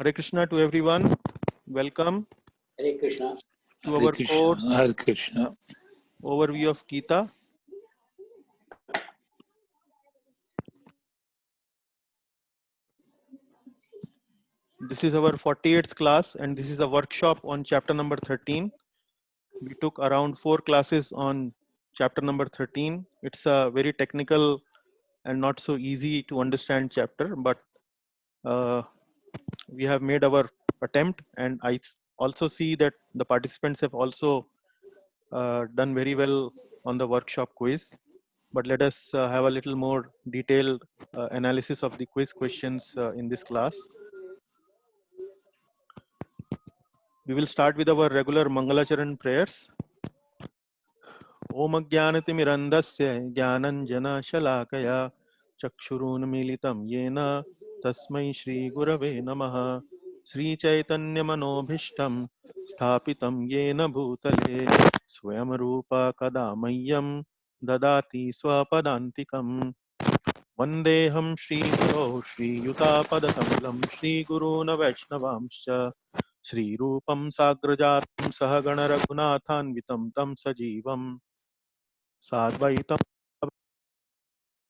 Hare Krishna to everyone. Welcome Hare Krishna. to our course Hare Krishna. overview of Gita. This is our 48th class and this is a workshop on chapter number 13. We took around 4 classes on chapter number 13. It's a very technical and not so easy to understand chapter, but we have made our attempt, and I also see that the participants have also done very well on the workshop quiz. But let us have a little more detailed analysis of the quiz questions in this class. We will start with our regular Mangalacharan prayers. Om Ajnanatimirandasya Jnananjana Shalakaya Chakshurunmilitam Yena Tasmai Shri Gurave Namaha Sri Chaitanya Manobhishtam Sthapitam Yena Bhutale Swayam Rupa Kadamayyam Dadati Swapadantikam Vandeham Shri Guru Shri Yutapadatamlam Shri Guruna Vaishnavamscha Shri Rupam Sagrajatam Sahagana Raghunathanvitam Tam Sajivam Sadvaitam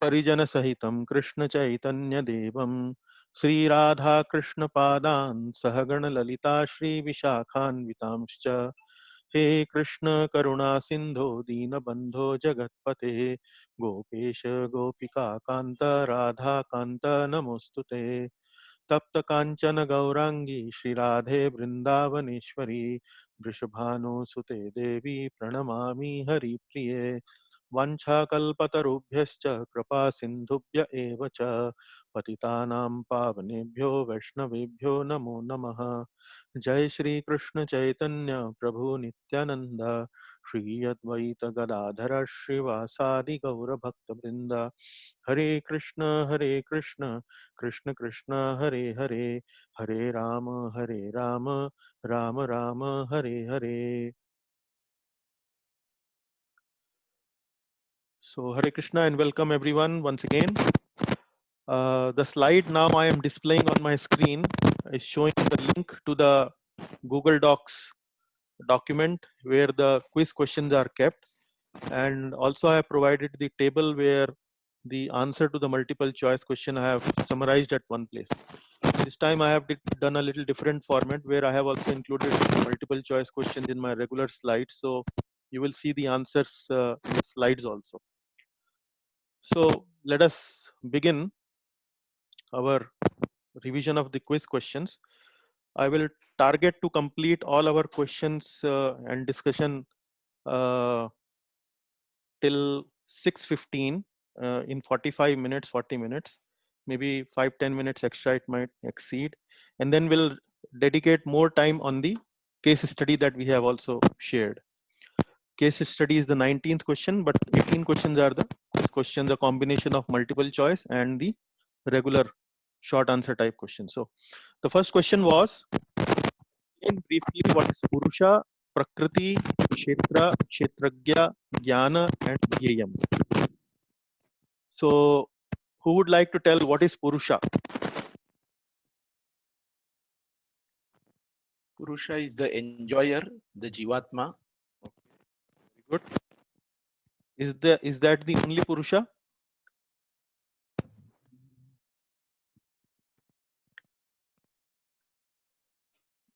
Parijana Sahitam Krishna Chaitanya Devam Sri Radha Krishna Padan Sahagana Lalita Shri Vishakhan Vitamscha He Krishna Karuna Sindho Dina Bandho Jagatpate Gopesha Gopika Kanta Radha Kanta Namostute Tapta Kanchana Gaurangi Shri Radhe Vrindavaneshwari Vrishabhanu Sute Devi Pranamami Hari Priye Vanchakalpatarubhyascha Kripa Sindhubhya eva cha Patitanam Pavanebhyo Vaishnavebhyo Namo Namaha Jai Shri Krishna Chaitanya Prabhu Nityananda Shri Advaita Gadadhara Srivasadi Gaura Bhakta Vrinda Hare Krishna Krishna Krishna Hare Hare Hare Rama Rama Rama Hare Hare. So Hare Krishna and welcome everyone once again. The slide now I am displaying on my screen is showing the link to the Google Docs document where the quiz questions are kept, and also I have provided the table where the answer to the multiple choice question I have summarized at one place. This time I have done a little different format where I have also included multiple choice questions in my regular slides, so you will see the answers in the slides also. So let us begin our revision of the quiz questions. I will target to complete all our questions and discussion till 6:15 in 45 minutes, 40 minutes, maybe 5-10 minutes extra it might exceed, and then we'll dedicate more time on the case study that we have also shared. Case study is the 19th question, but 18 questions are the quiz questions, a combination of multiple choice and the regular short answer type question. So the first question was, explain briefly what is Purusha, Prakriti, Kshetra, Kshetragya, Jnana and Jnayam. So who would like to tell what is Purusha? Purusha is the enjoyer, the Jivatma. Very good. Is that the only Purusha?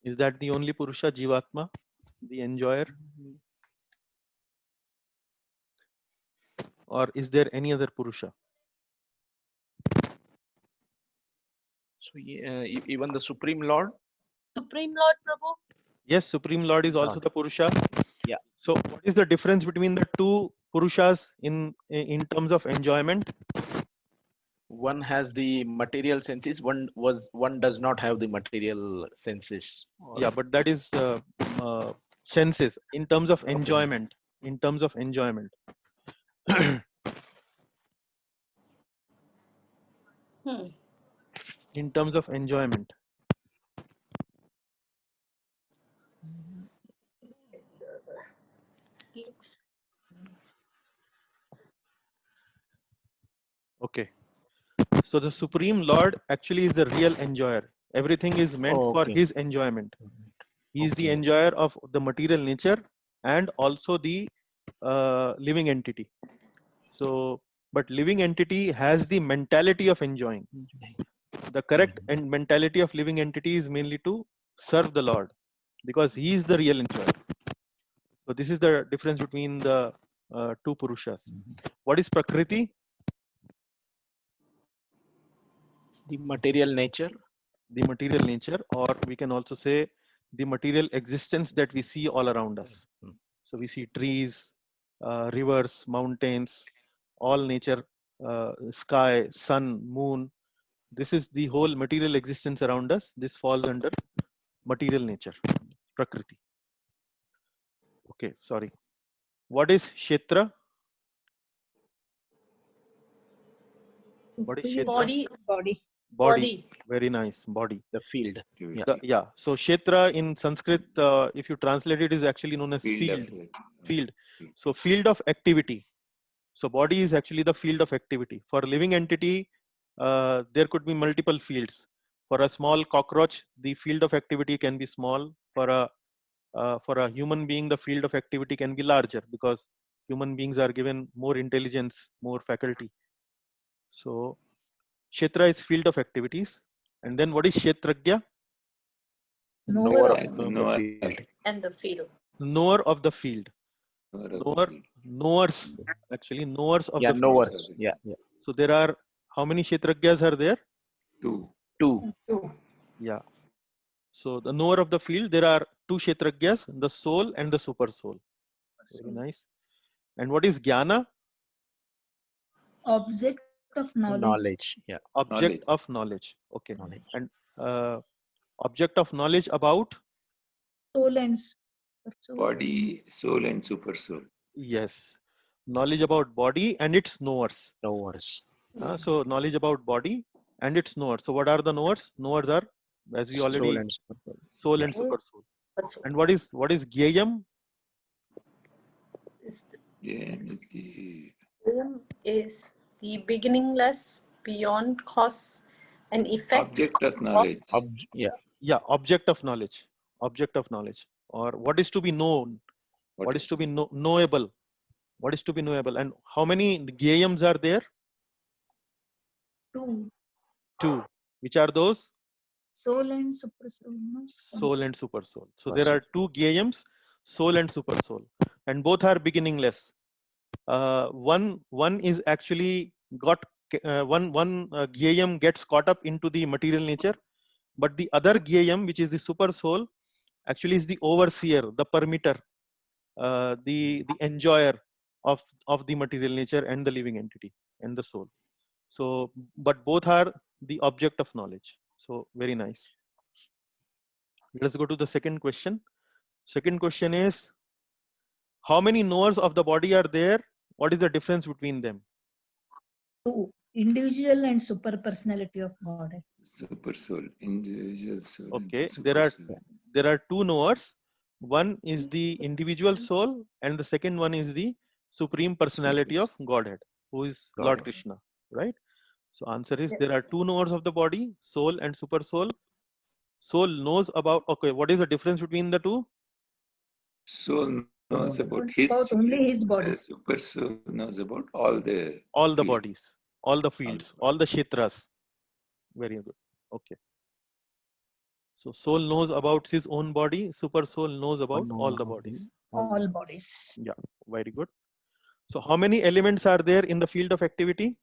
Is that the only Purusha, Jivatma, the enjoyer? Or is there any other Purusha? So even the Supreme Lord. Supreme Lord, Prabhu. Yes, Supreme Lord is also the Purusha. Yeah. So what is the difference between the two Purushas in terms of enjoyment? One has the material senses, one does not have the material senses. Yeah, but that is senses in terms of enjoyment. In terms of enjoyment. In terms of enjoyment. Okay. So the Supreme Lord actually is the real enjoyer. Everything is meant for Okay. his enjoyment. He is the Okay. enjoyer of the material nature and also the living entity. So, but living entity has the mentality of enjoying. The correct and mentality of living entity is mainly to serve the Lord, because he is the real enjoyer. So this is the difference between the two Purushas. What is Prakriti? The material nature. The material nature, or we can also say the material existence that we see all around us. So we see trees, rivers, mountains, all nature, sky, sun, moon. This is the whole material existence around us. This falls under material nature, Prakriti. Okay, sorry. What is Kshetra? What is Kshetra? Body. Body. Body. Very nice. Body. The field. Yeah. Yeah. So Kshetra in Sanskrit, if you translate it, is actually known as field. Field. So field of activity. So body is actually the field of activity. For a living entity, there could be multiple fields. For a small cockroach, the field of activity can be small. For a human being, the field of activity can be larger, because human beings are given more intelligence, more faculty. So Kshetra is field of activities. And then what is Kshetragya? Knower of As the knower. field. And the field. Knower of the field. Knowers, actually knowers of Yeah, the knower. field. Yeah, yeah. So there are, how many Kshetragyas are there? Two. Yeah. So the knower of the field, there are two Kshetragyas, the soul and the super soul. Very nice. And what is Jnana? Object of knowledge. Knowledge. Yeah. Object of knowledge. Okay. Knowledge. And object of knowledge about? Soul and soul. Body, soul, and super soul. Yes. Knowledge about body and its knowers. Knowers. So knowledge about body and its knowers. So what are the knowers? Knowers are, as we already, Soul and super soul. soul Yeah. and super soul. Also, And what is Gyayam? Then is the is the beginningless, beyond cause and effect. object of knowledge. Yeah. Yeah, object of knowledge. Object of knowledge. Or what is to be known? What is to be knowable? What is to be knowable? And how many Gyayams are there? Two. Which are those? Soul and super soul. No? Soul and super soul. So there are two Gyayams, soul and super soul, and both are beginningless. One is actually got one Gyayam gets caught up into the material nature, but the other Gyayam, which is the super soul, actually is the overseer, the permitter, the enjoyer of the material nature and the living entity and the soul. So, but both are the object of knowledge. So very nice. Let's go to the second question. Second question is, how many knowers of the body are there? What is the difference between them? Two. Individual and super personality of God. Super soul, individual soul. Okay, Super soul. there are two knowers. One is the individual soul, and the second one is the supreme personality of Godhead, who is Lord Krishna, right? So answer is, there are two knowers of the body, soul and super soul. Soul knows about, okay, what is the difference between the two? Soul knows about his only his body. Super soul knows about all the All the field. bodies, all the fields, all the kshetras. Very good. Okay. So soul knows about his own body, super soul knows about all the bodies. All bodies. Yeah, very good. So how many elements are there in the field of activity?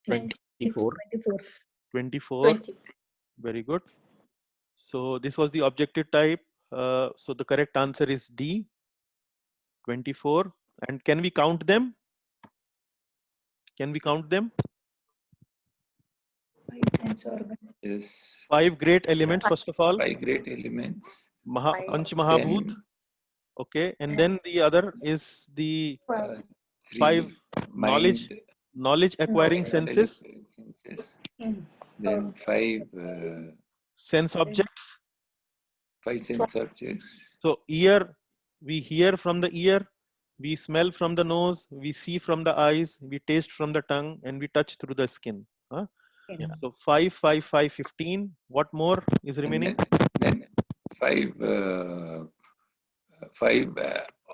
24. 24. 20. Very good. So this was the objective type. So the correct answer is D, 24. And can we count them? Can we count them? Sense organ. Yes. 5 great elements, first of all. 5 great elements. Panch Mahabhut. Okay. And then the other is the 5 knowledge acquiring senses. Then 5 sense objects. 5 sense objects. So ear, we hear from the ear, we smell from the nose, we see from the eyes, we taste from the tongue, and we touch through the skin. Okay. So 5, 5, 5, 15. What more is remaining? Then five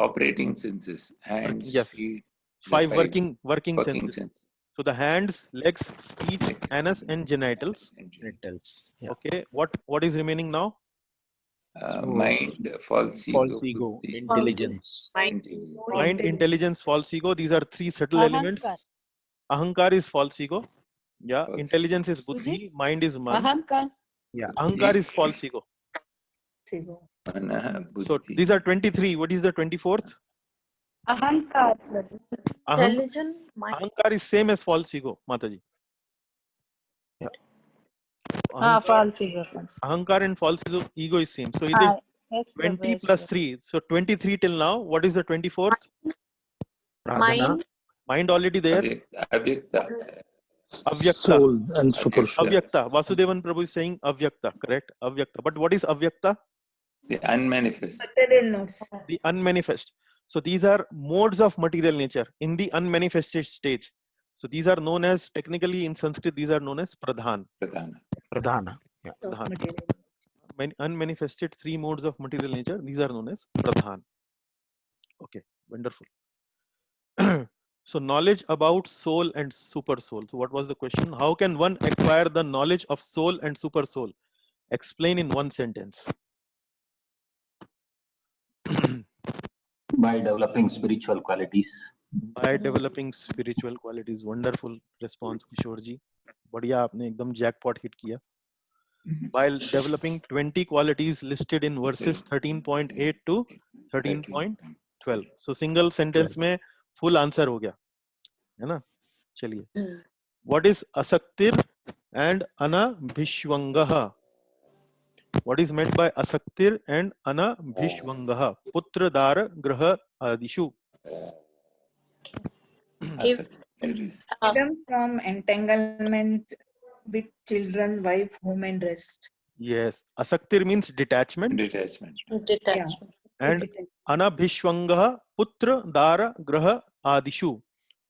operating senses: hands, Yes. feet, the 5 five working working senses. senses. So the hands, legs, speech, Legs, anus, and genitals. and It tells. Yeah. Okay. What is remaining now? So, mind, false false ego, ego, buddhi, intelligence. Mind, intelligence. Mind, intelligence, false ego. These are 3 subtle elements. Ahankar is false ego. Yeah. False Intelligence is Who's buddhi. Mind is man. Ahankar. Yeah. Ahankar is false ego. Ego. Manaha, So buddhi. these are 23. What is the 24th? Ahankar. intelligent, mind. Ahankar is same as false ego, Mataji. Yeah. False ego. Ahankar and false ego is same. So it is Yes, 20 plus 3. So 23 till now. What is the 24th? Pradhana. Mind, Mind already there. Avyakta. Avyakta. Soul and super soul. Avyakta. Vasudevan Prabhu is saying avyakta. Correct. Avyakta. But what is avyakta? The unmanifest. Material notes. The unmanifest. So these are modes of material nature in the unmanifested stage. So these are known as, technically in Sanskrit, these are known as pradhan. Pradhana. Pradhana. Yeah. Pradhan. Material. Unmanifested 3 modes of material nature. These are known as pradhan. Okay. Wonderful. So knowledge about soul and super soul. So what was the question? How can one acquire the knowledge of soul and super soul? Explain in one sentence. By developing spiritual qualities. By developing spiritual qualities. Wonderful response, Kishore ji. बढ़िया आपने एकदम jackpot hit किया. While developing 20 qualities listed in verses 13.8 to 13.12. So single sentence में full answer हो गया, है ना? चलिए. What is asaktir and anabhishwangaha? What is meant by asaktir and anabhishwangaha? Putra dara graha adishu. If Freedom from entanglement with children, wife, home, and rest. Yes. Asaktir means detachment. detachment. detachment. And anabhishwangaha putra dara graha adishu.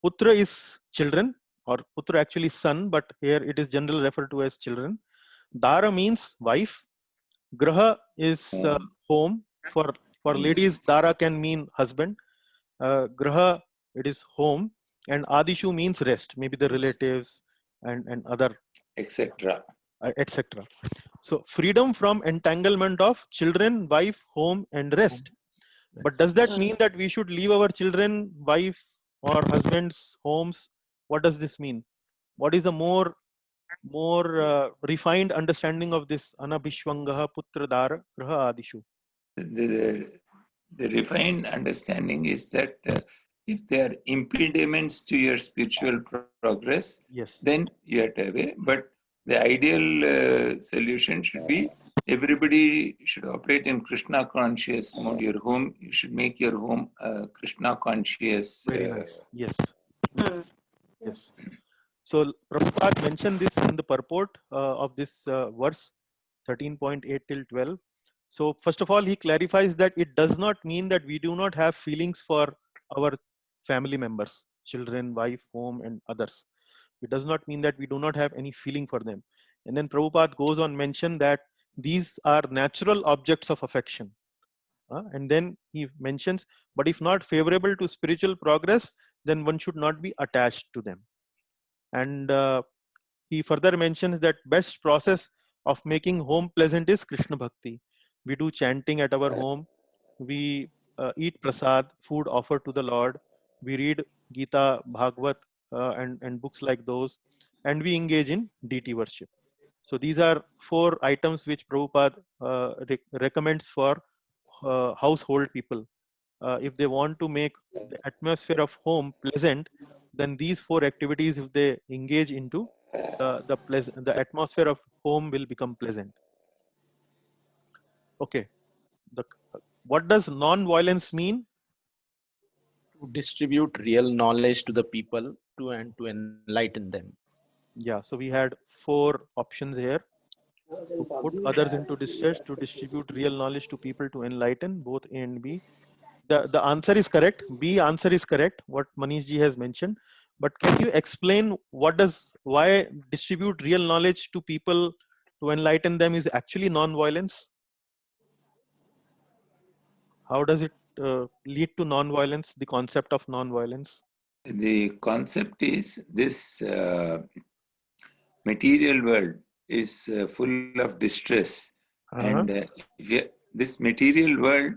Putra is children, or putra actually son, but here it is generally referred to as children. Dara means wife. Graha is home. For ladies, dara can mean husband. Graha, it is home. And adishu means rest, maybe the relatives and other, etc. etc. So freedom from entanglement of children, wife, home, and rest. But does that mean that we should leave our children, wife, or husbands, homes? What does this mean? What is the more refined understanding of this anabhishwangaha putra dara graha adishu? The refined understanding is that if there are impediments to your spiritual progress, Yes. then you have to away. But the ideal solution should be everybody should operate in Krishna conscious mode. Your home, you should make your home Krishna conscious. Very nice. Yes. Yes. So Prabhupada mentioned this in the purport of this verse 13.8 till 12. So first of all, he clarifies that it does not mean that we do not have feelings for our family members, children, wife, home, and others. It does not mean that we do not have any feeling for them. And then Prabhupada goes on mention that these are natural objects of affection. And then he mentions, but if not favorable to spiritual progress, then one should not be attached to them. And he further mentions that best process of making home pleasant is Krishna Bhakti. We do chanting at our home. We eat prasad, food offered to the Lord. We read Gita, Bhagavad, and books like those. And we engage in deity worship. So these are 4 items which Prabhupada recommends for household people. If they want to make the atmosphere of home pleasant, then these 4 activities, if they engage into, the atmosphere of home will become pleasant. Okay. What does non-violence mean? To distribute real knowledge to the people and to enlighten them. Yeah. So we had 4 options here. To put others into distress, to distribute real knowledge to people, to enlighten, both A and B. The answer is correct. B answer is correct, what Manish ji has mentioned. But can you explain why distribute real knowledge to people to enlighten them is actually non-violence? How does it lead to non-violence, the concept of non-violence? The concept is this material world is full of distress, and this material world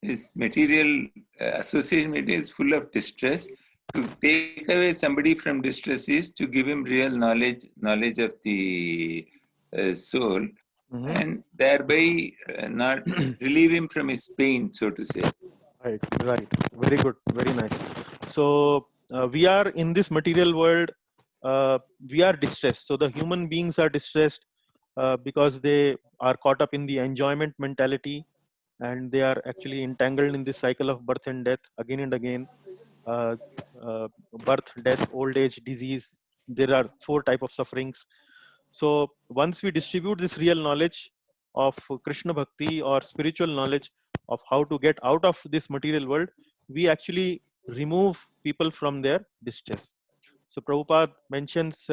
is material association material is full of distress. To take away somebody from distress is to give him real knowledge of the soul, and thereby not relieve him from his pain, so to say. Right. Very good. Very nice. So we are in this material world. We are distressed. So the human beings are distressed because they are caught up in the enjoyment mentality, and they are actually entangled in this cycle of birth and death again and again. Birth, death, old age, disease. There are 4 types of sufferings. So once we distribute this real knowledge of Krishna Bhakti or spiritual knowledge of how to get out of this material world, we actually remove people from their distress. So Prabhupada mentions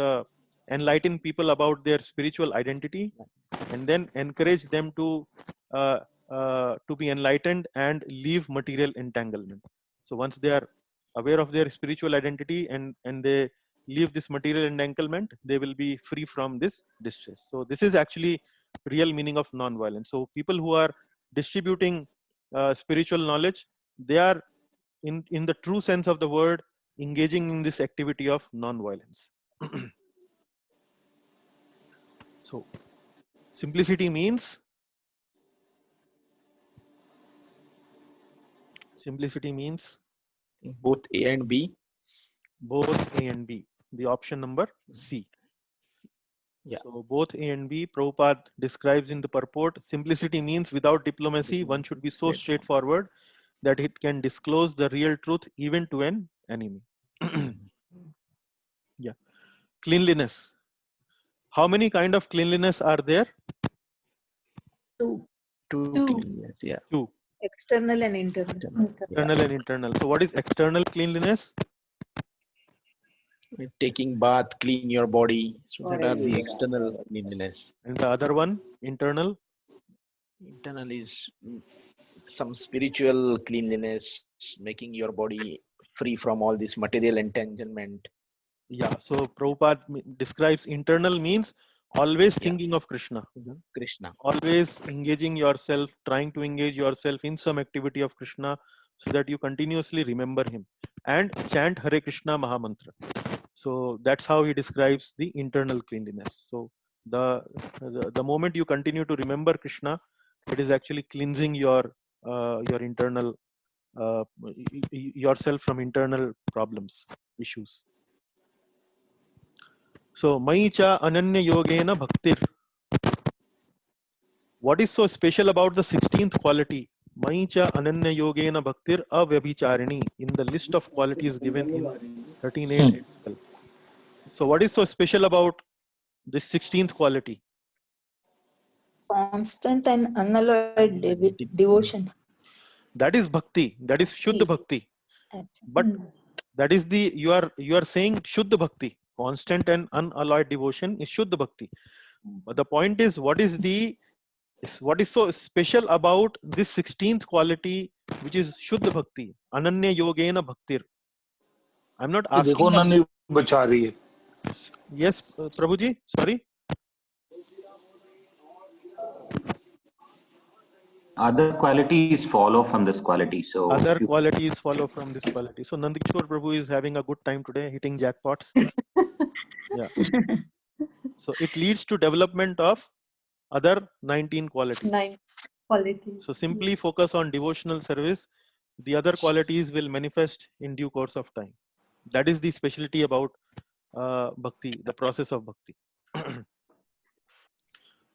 enlighten people about their spiritual identity and then encourage them to be enlightened and leave material entanglement. So once they are aware of their spiritual identity and they leave this material entanglement, they will be free from this distress. So this is actually real meaning of non-violence. So people who are distributing spiritual knowledge, they are in the true sense of the word engaging in this activity of non-violence. So simplicity means both A and B. Both A and B. The option number C. Yeah. So both A and B, Prabhupada describes in the purport, simplicity means without diplomacy, one should be so straightforward that it can disclose the real truth even to an enemy. Yeah. Cleanliness. How many kind of cleanliness are there? Two. Two. Cleanliness, yeah. 2. External and internal. External and internal. So what is external cleanliness? Taking bath, clean your body. So that are the external cleanliness. And the other one, internal? Internal is some spiritual cleanliness, making your body free from all this material entanglement. Yeah. So Prabhupada describes internal means always thinking of Krishna. Krishna. Always engaging yourself, trying to engage yourself in some activity of Krishna so that you continuously remember him and chant Hare Krishna Mahamantra. So that's how he describes the internal cleanliness. So the moment you continue to remember Krishna, it is actually cleansing your internal yourself from internal problems, issues. So Maicha Ananya Yogena Bhaktir. What is so special about the 16th quality? Maicha Ananya Yogena Bhaktir Avyabhicharini in the list of qualities given in 13.8. So what is so special about this 16th quality? Constant and unalloyed devotion. That is bhakti. That is Shuddha Bhakti. But that is the you are saying Shuddha Bhakti. Constant and unalloyed devotion is Shuddha Bhakti. But the point is, what is so special about this 16th quality, which is Shuddha Bhakti, Ananya Yogena Bhaktir? I'm not asking. देखो ना नहीं बचा रही है. Yes, Prabhuji, sorry. Other qualities follow from this quality. So Other qualities follow from this quality. So Nandikishore Prabhu is having a good time today, hitting jackpots. Yeah. So it leads to development of other 19 qualities. 9 qualities. So simply focus on devotional service. The other qualities will manifest in due course of time. That is the specialty about bhakti, the process of bhakti.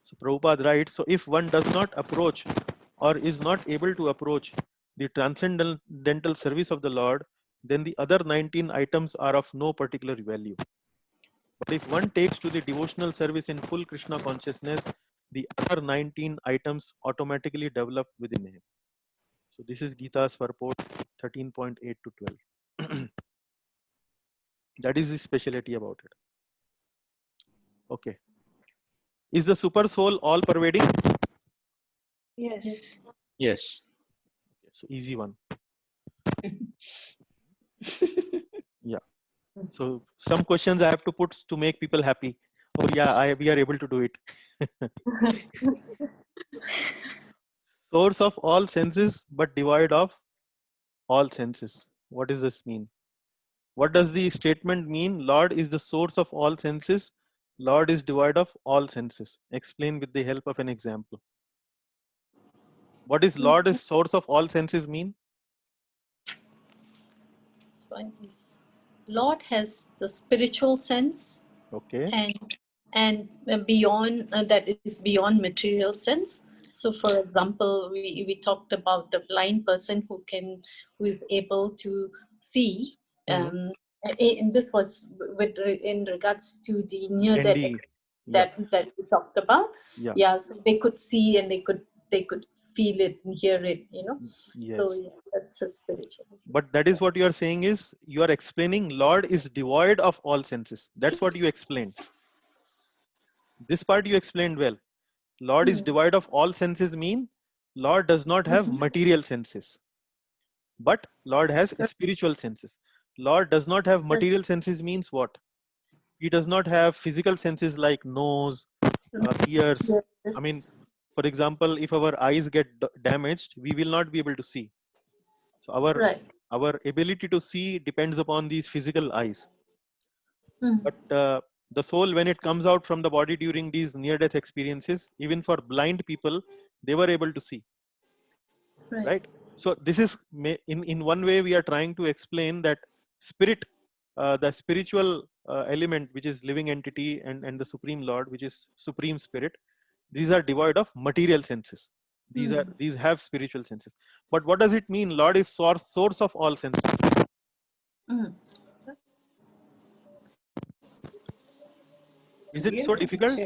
So Prabhupada writes, so if one does not approach or is not able to approach the transcendental service of the Lord, then the other 19 items are of no particular value. But if one takes to the devotional service in full Krishna consciousness, the other 19 items automatically develop within him. So this is Gita's purport 13.8 to 12. That is the speciality about it. Okay. Is the super soul all pervading? Yes. Yes. So easy one. Yeah. So some questions I have to put to make people happy. Oh yeah, we are able to do it. Source of all senses, but devoid of all senses. What does this mean? What does the statement mean? Lord is the source of all senses. Lord is devoid of all senses. Explain with the help of an example. What is Lord is source of all senses mean? This one is Lord has the spiritual sense Okay. and beyond that is beyond material sense. So for example, we talked about the blind person who is able to see. Mhm. And this was in regards to the near death ND. experience that we talked about. Yeah. Yeah, so they could see and they could feel it and hear it, So Yes. yeah, that's a spiritual. But that is what you are saying is you are explaining Lord is devoid of all senses. That's what you explained. This part you explained well. Lord is devoid of all senses mean Lord does not have material senses, but Lord has spiritual senses. Lord does not have material senses means what? He does not have physical senses like nose, ears. I mean, for example, if our eyes get damaged, we will not be able to see. So our ability to see depends upon these physical eyes. But the soul, when it comes out from the body during these near-death experiences, even for blind people, they were able to see. Right? So this is in one way we are trying to explain that spirit, the spiritual element, which is living entity, and the Supreme Lord, which is Supreme Spirit. These are devoid of material senses. These have spiritual senses. But what does it mean? Lord is source of all senses. Is it so difficult?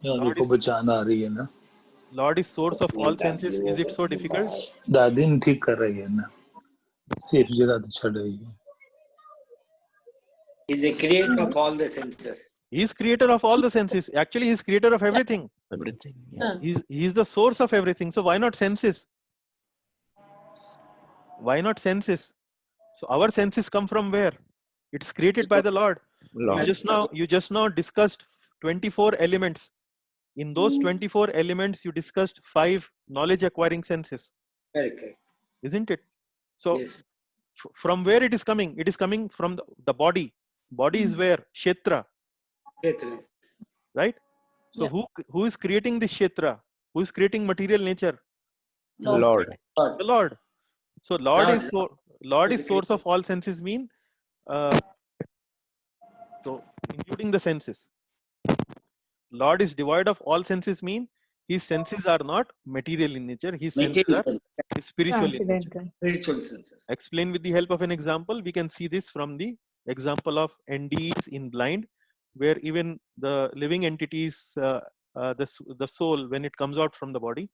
Lord is source of all senses. Is it so difficult? दादी ठीक कर रही है ना safe जगह तो छोड़ रही है He is the creator of all the senses. He is creator of all the senses. Actually, he is creator of everything. Everything. Yes. He is the source of everything. So why not senses? Why not senses? So our senses come from where? It's created by the Lord. Lord. You just now discussed 24 elements. In those 24 elements, you discussed 5 knowledge acquiring senses. Correct. Isn't it? So Yes. From where it is coming? It is coming from the body. Body is where? Kshetra. Right? So who is creating the kshetra? Who is creating material nature? Lord. The Lord. So Lord is source of all senses mean so including the senses. Lord is devoid of all senses mean his senses are not material in nature. His senses are spiritual in nature. Spiritual senses. Explain with the help of an example. We can see this from the example of NDEs in blind, where even the living entities, the soul, when it comes out from the body,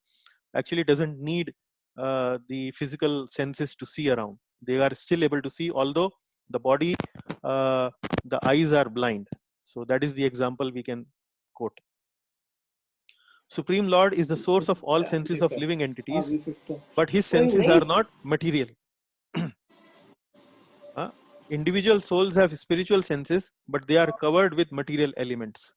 actually doesn't need the physical senses to see around. They are still able to see, although the body, the eyes are blind. So that is the example we can quote. Supreme Lord is the source of all senses of living entities, but his senses are not material. Individual souls have spiritual senses, but they are covered with material elements.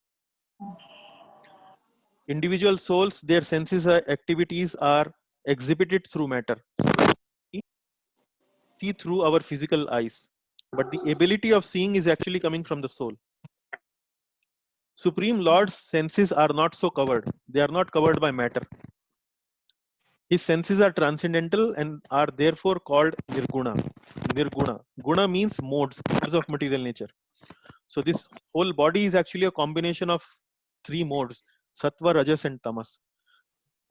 Individual souls, their senses activities are exhibited through matter. So we see through our physical eyes, but the ability of seeing is actually coming from the soul. Supreme Lord's senses are not so covered. They are not covered by matter. His senses are transcendental and are therefore called nirguna. Nirguna. Guna means modes of material nature. So this whole body is actually a combination of 3 modes: sattva, rajas, and tamas.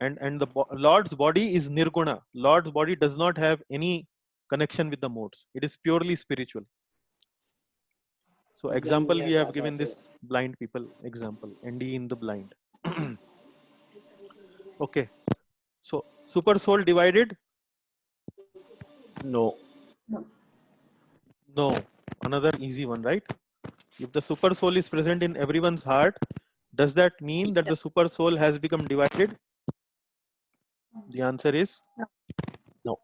And the Lord's body is nirguna. Lord's body does not have any connection with the modes. It is purely spiritual. So example, we have given this blind people example, ND in the blind. Okay. So super soul divided? No. No. another easy one, right? If the super soul is present in everyone's heart, does that mean that the super soul has become divided? The answer is No.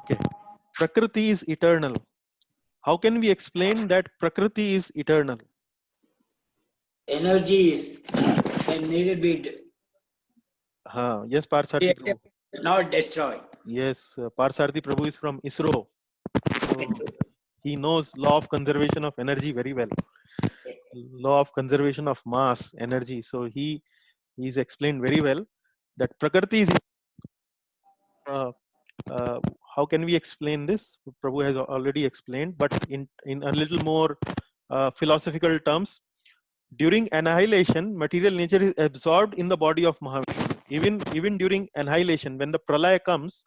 Okay. Prakriti is eternal. How can we explain that Prakriti is eternal? Energy can neither be Yes, Parsarthi Prabhu. not destroyed. Yes, Parsarthi Prabhu is from ISRO. So he knows law of conservation of energy very well. Law of conservation of mass, energy. So he's explained very well that Prakriti is how can we explain this? Prabhu has already explained, but in a little more philosophical terms. During annihilation, material nature is absorbed in the body of Mahavishnu. Even during annihilation, when the pralaya comes,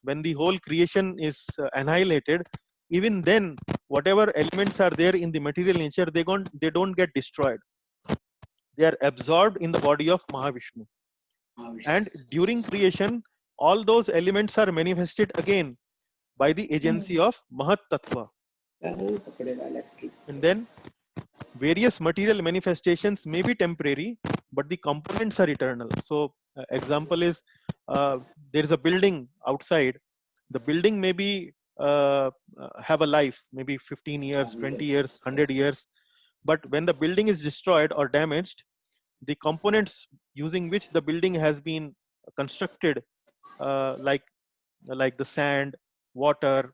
when the whole creation is annihilated, even then, whatever elements are there in the material nature, they don't get destroyed. They are absorbed in the body of Mahavishnu. And during creation, all those elements are manifested again by the agency of Mahat Tattva. And then various material manifestations may be temporary, but the components are eternal. So example is there is a building outside. The building may be have a life, maybe 15 years, 20 years, 100 years. But when the building is destroyed or damaged, the components using which the building has been constructed, like the sand, water,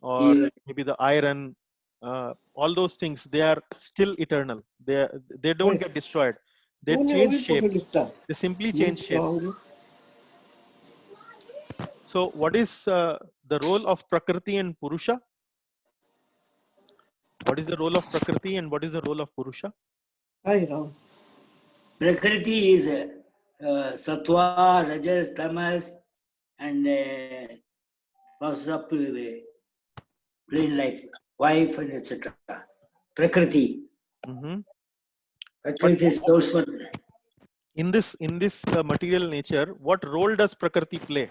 or maybe the iron, all those things, they are still eternal. They don't get destroyed. They change shape. They simply change shape. So what is the role of Prakriti and Purusha? What is the role of Prakriti and what is the role of Purusha? Prakriti is sattva, rajas, tamas, and process of plain life, wife, and etc. Prakriti. Prakriti is source for. In this material nature, what role does Prakriti play?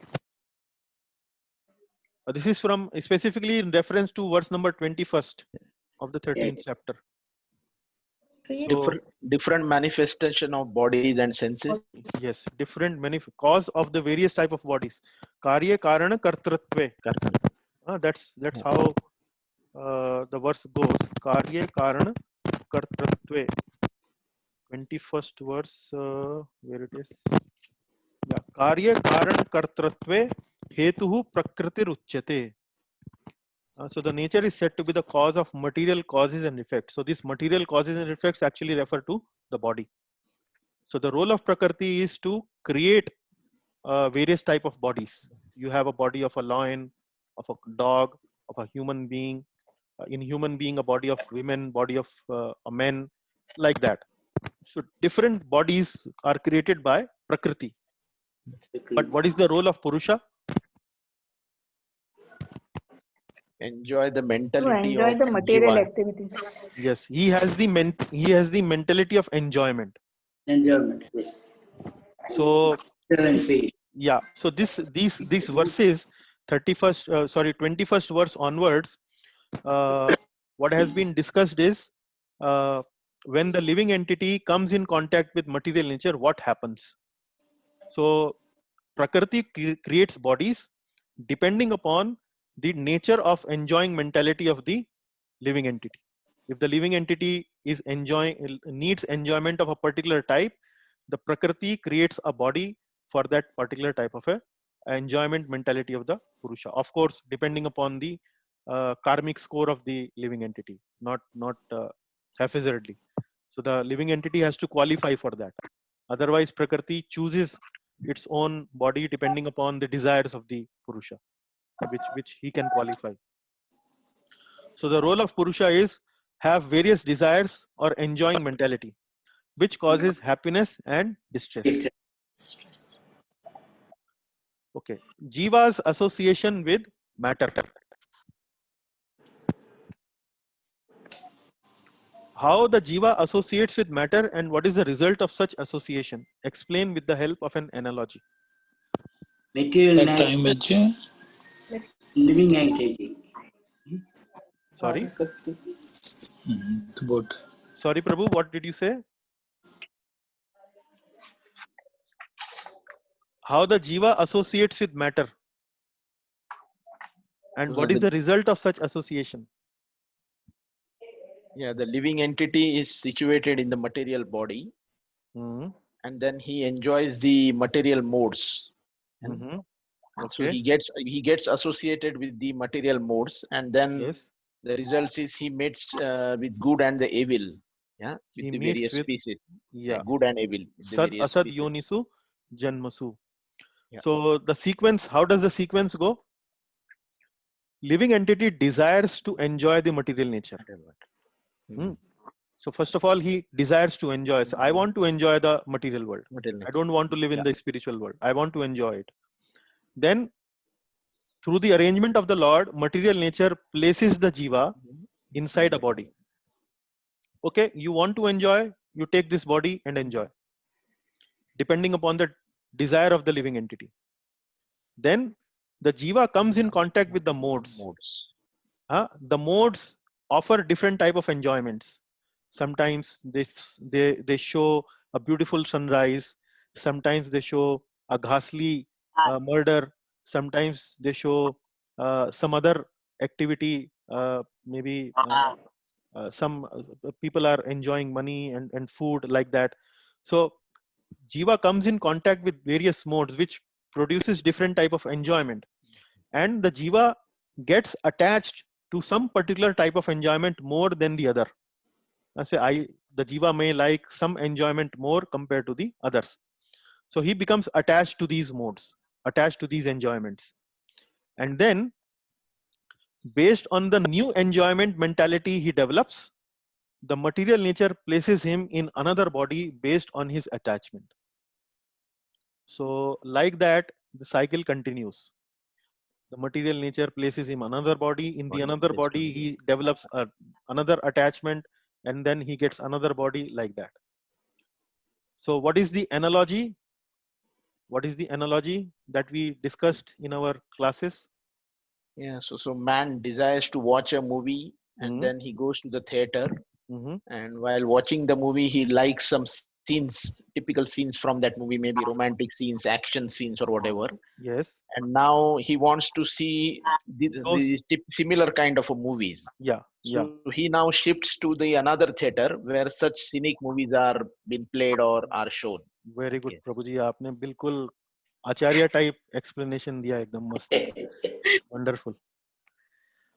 This is from specifically in reference to verse number 21st of the 13th chapter. So, different manifestation of bodies and senses. Yes, different cause of the various type of bodies. Karya karana kartratve. That's how the verse goes. Karya karana kartratve. 21st verse, where it is. Yeah. Karya karana kartratve hetuhu prakritir uchyate. So the nature is said to be the cause of material causes and effects. So these material causes and effects actually refer to the body. So the role of Prakriti is to create various type of bodies. You have a body of a lion, of a dog, of a human being. In human being, a body of women, body of a men, like that. So different bodies are created by Prakriti. But what is the role of Purusha? Enjoy the To mentality enjoy of the material Jiva. activities. Yes, he has the mentality of enjoyment. Enjoyment, yes. So Faith. yeah, so these verses 21st verse onwards, what has been discussed is when the living entity comes in contact with material nature, what happens? So Prakriti creates bodies depending upon the nature of enjoying mentality of the living entity. If the living entity is needs enjoyment of a particular type, the Prakriti creates a body for that particular type of a enjoyment mentality of the Purusha. Of course, depending upon the karmic score of the living entity, not haphazardly. So the living entity has to qualify for that. Otherwise, Prakriti chooses its own body depending upon the desires of the Purusha, which he can qualify. So the role of Purusha is have various desires or enjoying mentality, which causes happiness and distress. Okay. Jiva's association with matter. How the Jiva associates with matter and what is the result of such association? Explain with the help of an analogy. Material nature, living entity. Sorry? It's about Sorry, Prabhu, what did you say? How the jiva associates with matter. And what is the result of such association? Yeah, the living entity is situated in the material body, Mhm. and then he enjoys the material modes. Mhm. So Okay. he gets associated with the material modes, and then Yes. the results is he meets with good and the evil. Yeah, with He the meets various with, species. yeah, Good and evil. With the Sat various Asad species. Yonisu Janmasu. Yeah. So the sequence, how does the sequence go? Living entity desires to enjoy the material nature. Hmm. So first of all, he desires to enjoy. So I want to enjoy the material world. Material I don't want to live in Yeah. the spiritual world. I want to enjoy it. Then through the arrangement of the Lord, material nature places the jiva inside a body. Okay, you want to enjoy, you take this body and enjoy, depending upon the desire of the living entity. Then the jiva comes in contact with the modes. The modes offer different type of enjoyments. Sometimes they show a beautiful sunrise. Sometimes they show a ghastly murder. Sometimes they show some other activity. Maybe some people are enjoying money and food like that. So jiva comes in contact with various modes, which produces different type of enjoyment, and the jiva gets attached to some particular type of enjoyment more than the other. The jiva may like some enjoyment more compared to the others. So he becomes attached to these modes, attached to these enjoyments. And then based on the new enjoyment mentality he develops, the material nature places him in another body based on his attachment. So like that, the cycle continues. The material nature places him another body. In the another body, he develops another attachment, and then he gets another body like that. So what is the analogy? What is the analogy that we discussed in our classes? Yeah, so man desires to watch a movie, and then he goes to the theater, and while watching the movie, he likes some scenes, typical scenes from that movie, maybe romantic scenes, action scenes, or whatever. Yes. And now he wants to see the similar kind of movies. Yeah. Yeah. So he now shifts to the another theater where such scenic movies are being played or are shown. Very good, Prabhuji. आपने बिल्कुल आचार्य type explanation दिया, एकदम मस्त. Wonderful.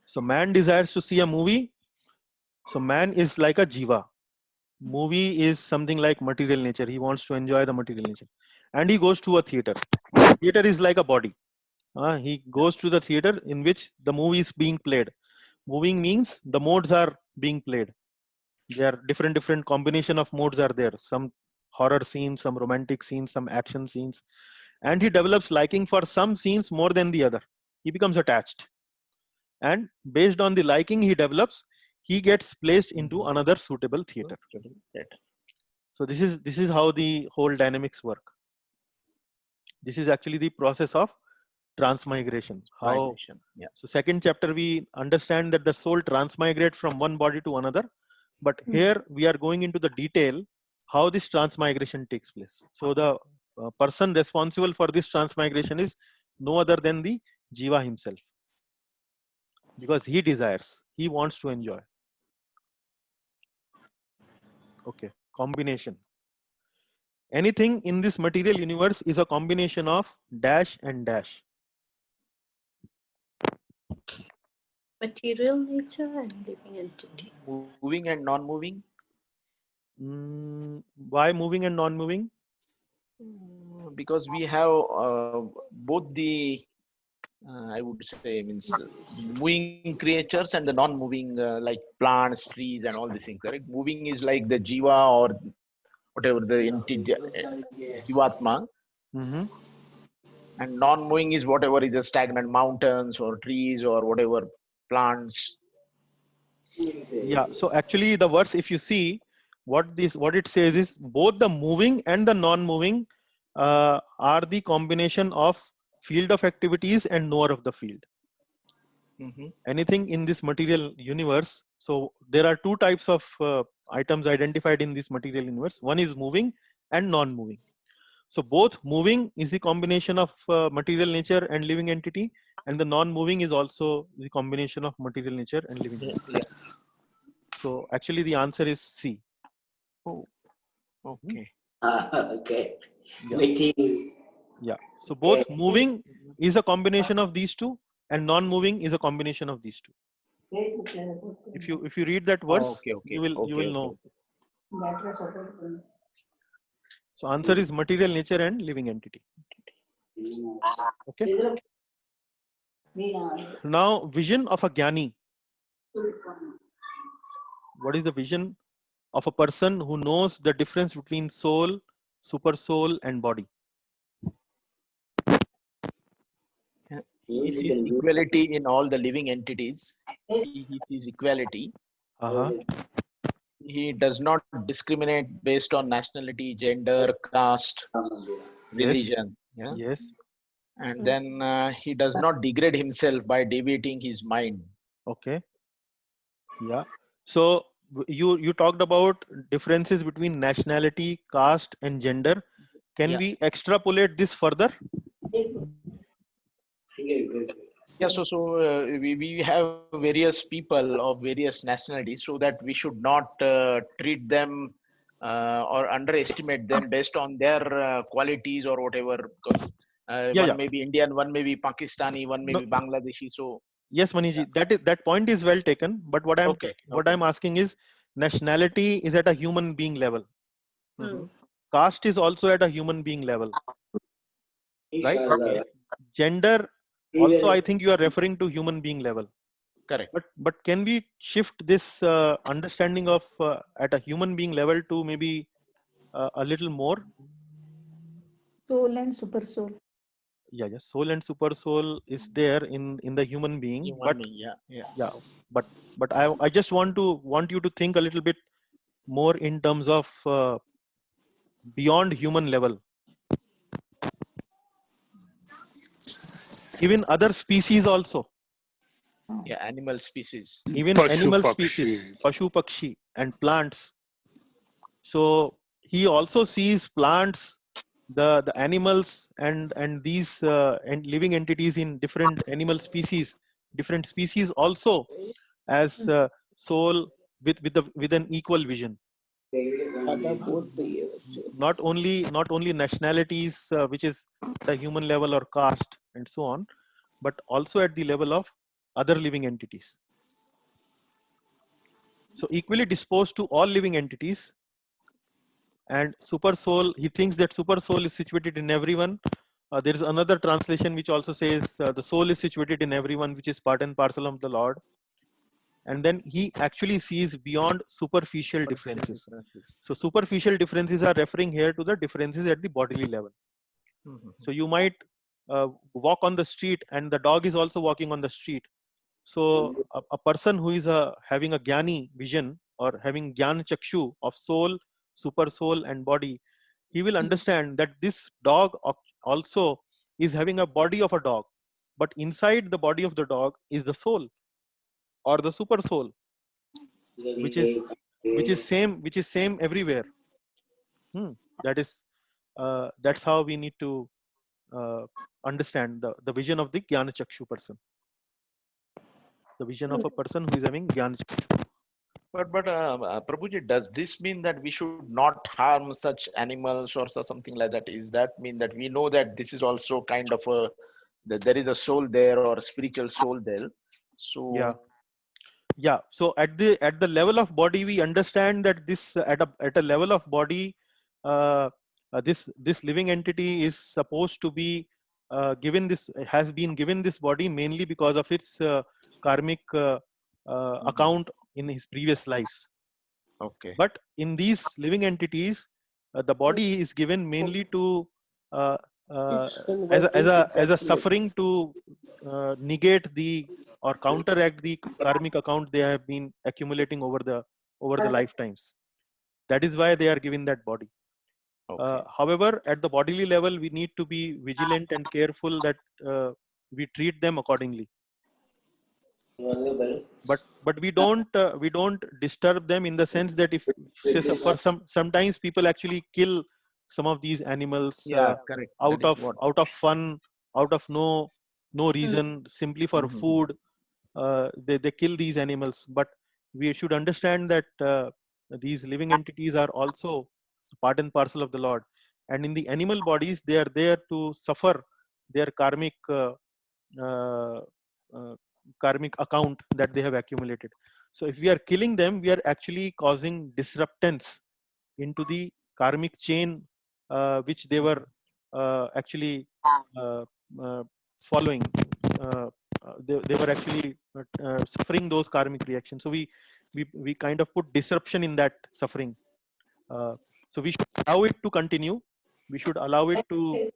So man desires to see a movie. So man is like a jiva. Movie is something like material nature. He wants to enjoy the material nature, and he goes to a theater. Theater is like a body. He goes to the theater in which the movie is being played. Moving means the modes are being played. There are different combination of modes are there. Some horror scenes, some romantic scenes, some action scenes, and he develops liking for some scenes more than the other. He becomes attached, and based on the liking he develops, he gets placed into another suitable theater. So this is how the whole dynamics work. This is actually the process of transmigration. How? Yeah. So second chapter we understand that the soul transmigrates from one body to another, but here we are going into the detail how this transmigration takes place. So the person responsible for this transmigration is no other than the jiva himself, because he desires, he wants to enjoy. Okay, combination. Anything in this material universe is a combination of dash and dash. Material nature and living entity. Moving and non-moving. Why moving and non-moving? Because we have both the I would say means moving creatures and the non-moving like plants, trees, and all these things. Correct. Moving is like the jiva or whatever the entity, jivatma, and non-moving is whatever is the stagnant mountains or trees or whatever plants. Yeah. So actually, the verse, if you see what it says is both the moving and the non-moving are the combination of field of activities and knower of the field. anything in this material universe. So there are two types of items identified in this material universe. One is moving and non-moving. So both moving is the combination of material nature and living entity, and the non-moving is also the combination of material nature and living entity. So actually the answer is C. Oh, okay. Okay. Yeah. Material. Yeah. So both moving is a combination of these two, and non-moving is a combination of these two. If you read that verse, Okay, okay, you will know. okay. So answer is material nature and living entity. Okay. Now vision of a jnani. What is the vision of a person who knows the difference between soul, super soul, and body? He sees equality in all the living entities. He sees equality. He does not discriminate based on nationality, gender, caste, religion. Yeah. Yes. And then he does not degrade himself by deviating his mind. Okay. Yeah. So you talked about differences between nationality, caste, and gender. Can we extrapolate this further? Yeah, so we have various people of various nationalities, so that we should not treat them or underestimate them based on their qualities or whatever, because one may be Indian, one may be Pakistani, one may be Bangladeshi. So yes, Maniji, that point is well taken. But what I'm asking is, nationality is at a human being level. Caste is also at a human being level, right? Gender also, I think you are referring to human being level. Correct. But can we shift this understanding of at a human being level to maybe a little more? Soul and super soul. Yeah, soul and super soul is there in the human being. But I just want you to think a little bit more in terms of beyond human level. Even other species also. Yeah, animal species. Even animal species, Pashu Pakshi, and plants. So he also sees plants, the animals, and these and living entities in different animal species, different species also as soul with an equal vision. Not only nationalities, which is the human level or caste and so on, but also at the level of other living entities. So equally disposed to all living entities. And super soul, he thinks that super soul is situated in everyone. There is another translation which also says the soul is situated in everyone, which is part and parcel of the Lord. And then he actually sees beyond superficial differences. So superficial differences are referring here to the differences at the bodily level. So you might walk on the street and the dog is also walking on the street. So a person who is having a jnani vision or having jnana chakshu of soul, super soul, and body, he will understand that this dog also is having a body of a dog, but inside the body of the dog is the soul or the super soul, which is same everywhere. That's how we need to understand the vision of the jnana chakshu person, the vision of a person who is having jnana chakshu. But Prabhuji, does this mean that we should not harm such animals or something like that? Is that mean that we know that this is also kind of that there is a soul there or a spiritual soul there? So yeah. So at the level of body, we understand that this at a level of body, this living entity is supposed to be has been given this body mainly because of its karmic account in his previous lives. Okay. But in these living entities, the body is given mainly to as a suffering to negate the or counteract the karmic account they have been accumulating over the lifetimes. That is why they are given that body. However, at the bodily level, we need to be vigilant and careful that we treat them accordingly. but we don't disturb them in the sense that if say, for sometimes people actually kill some of these animals Yeah, correct. out That is of what. fun, out of no reason, simply for Mhm. food. They kill these animals, but we should understand that these living entities are also part and parcel of the Lord, and in the animal bodies they are there to suffer their uh, uh, karmic account that they have accumulated. So if we are killing them, we are actually causing disruptance into the karmic chain which they were actually uh, uh, following. They were actually suffering those karmic reactions. So we kind of put disruption in that suffering. So we should allow it to continue. We should allow it to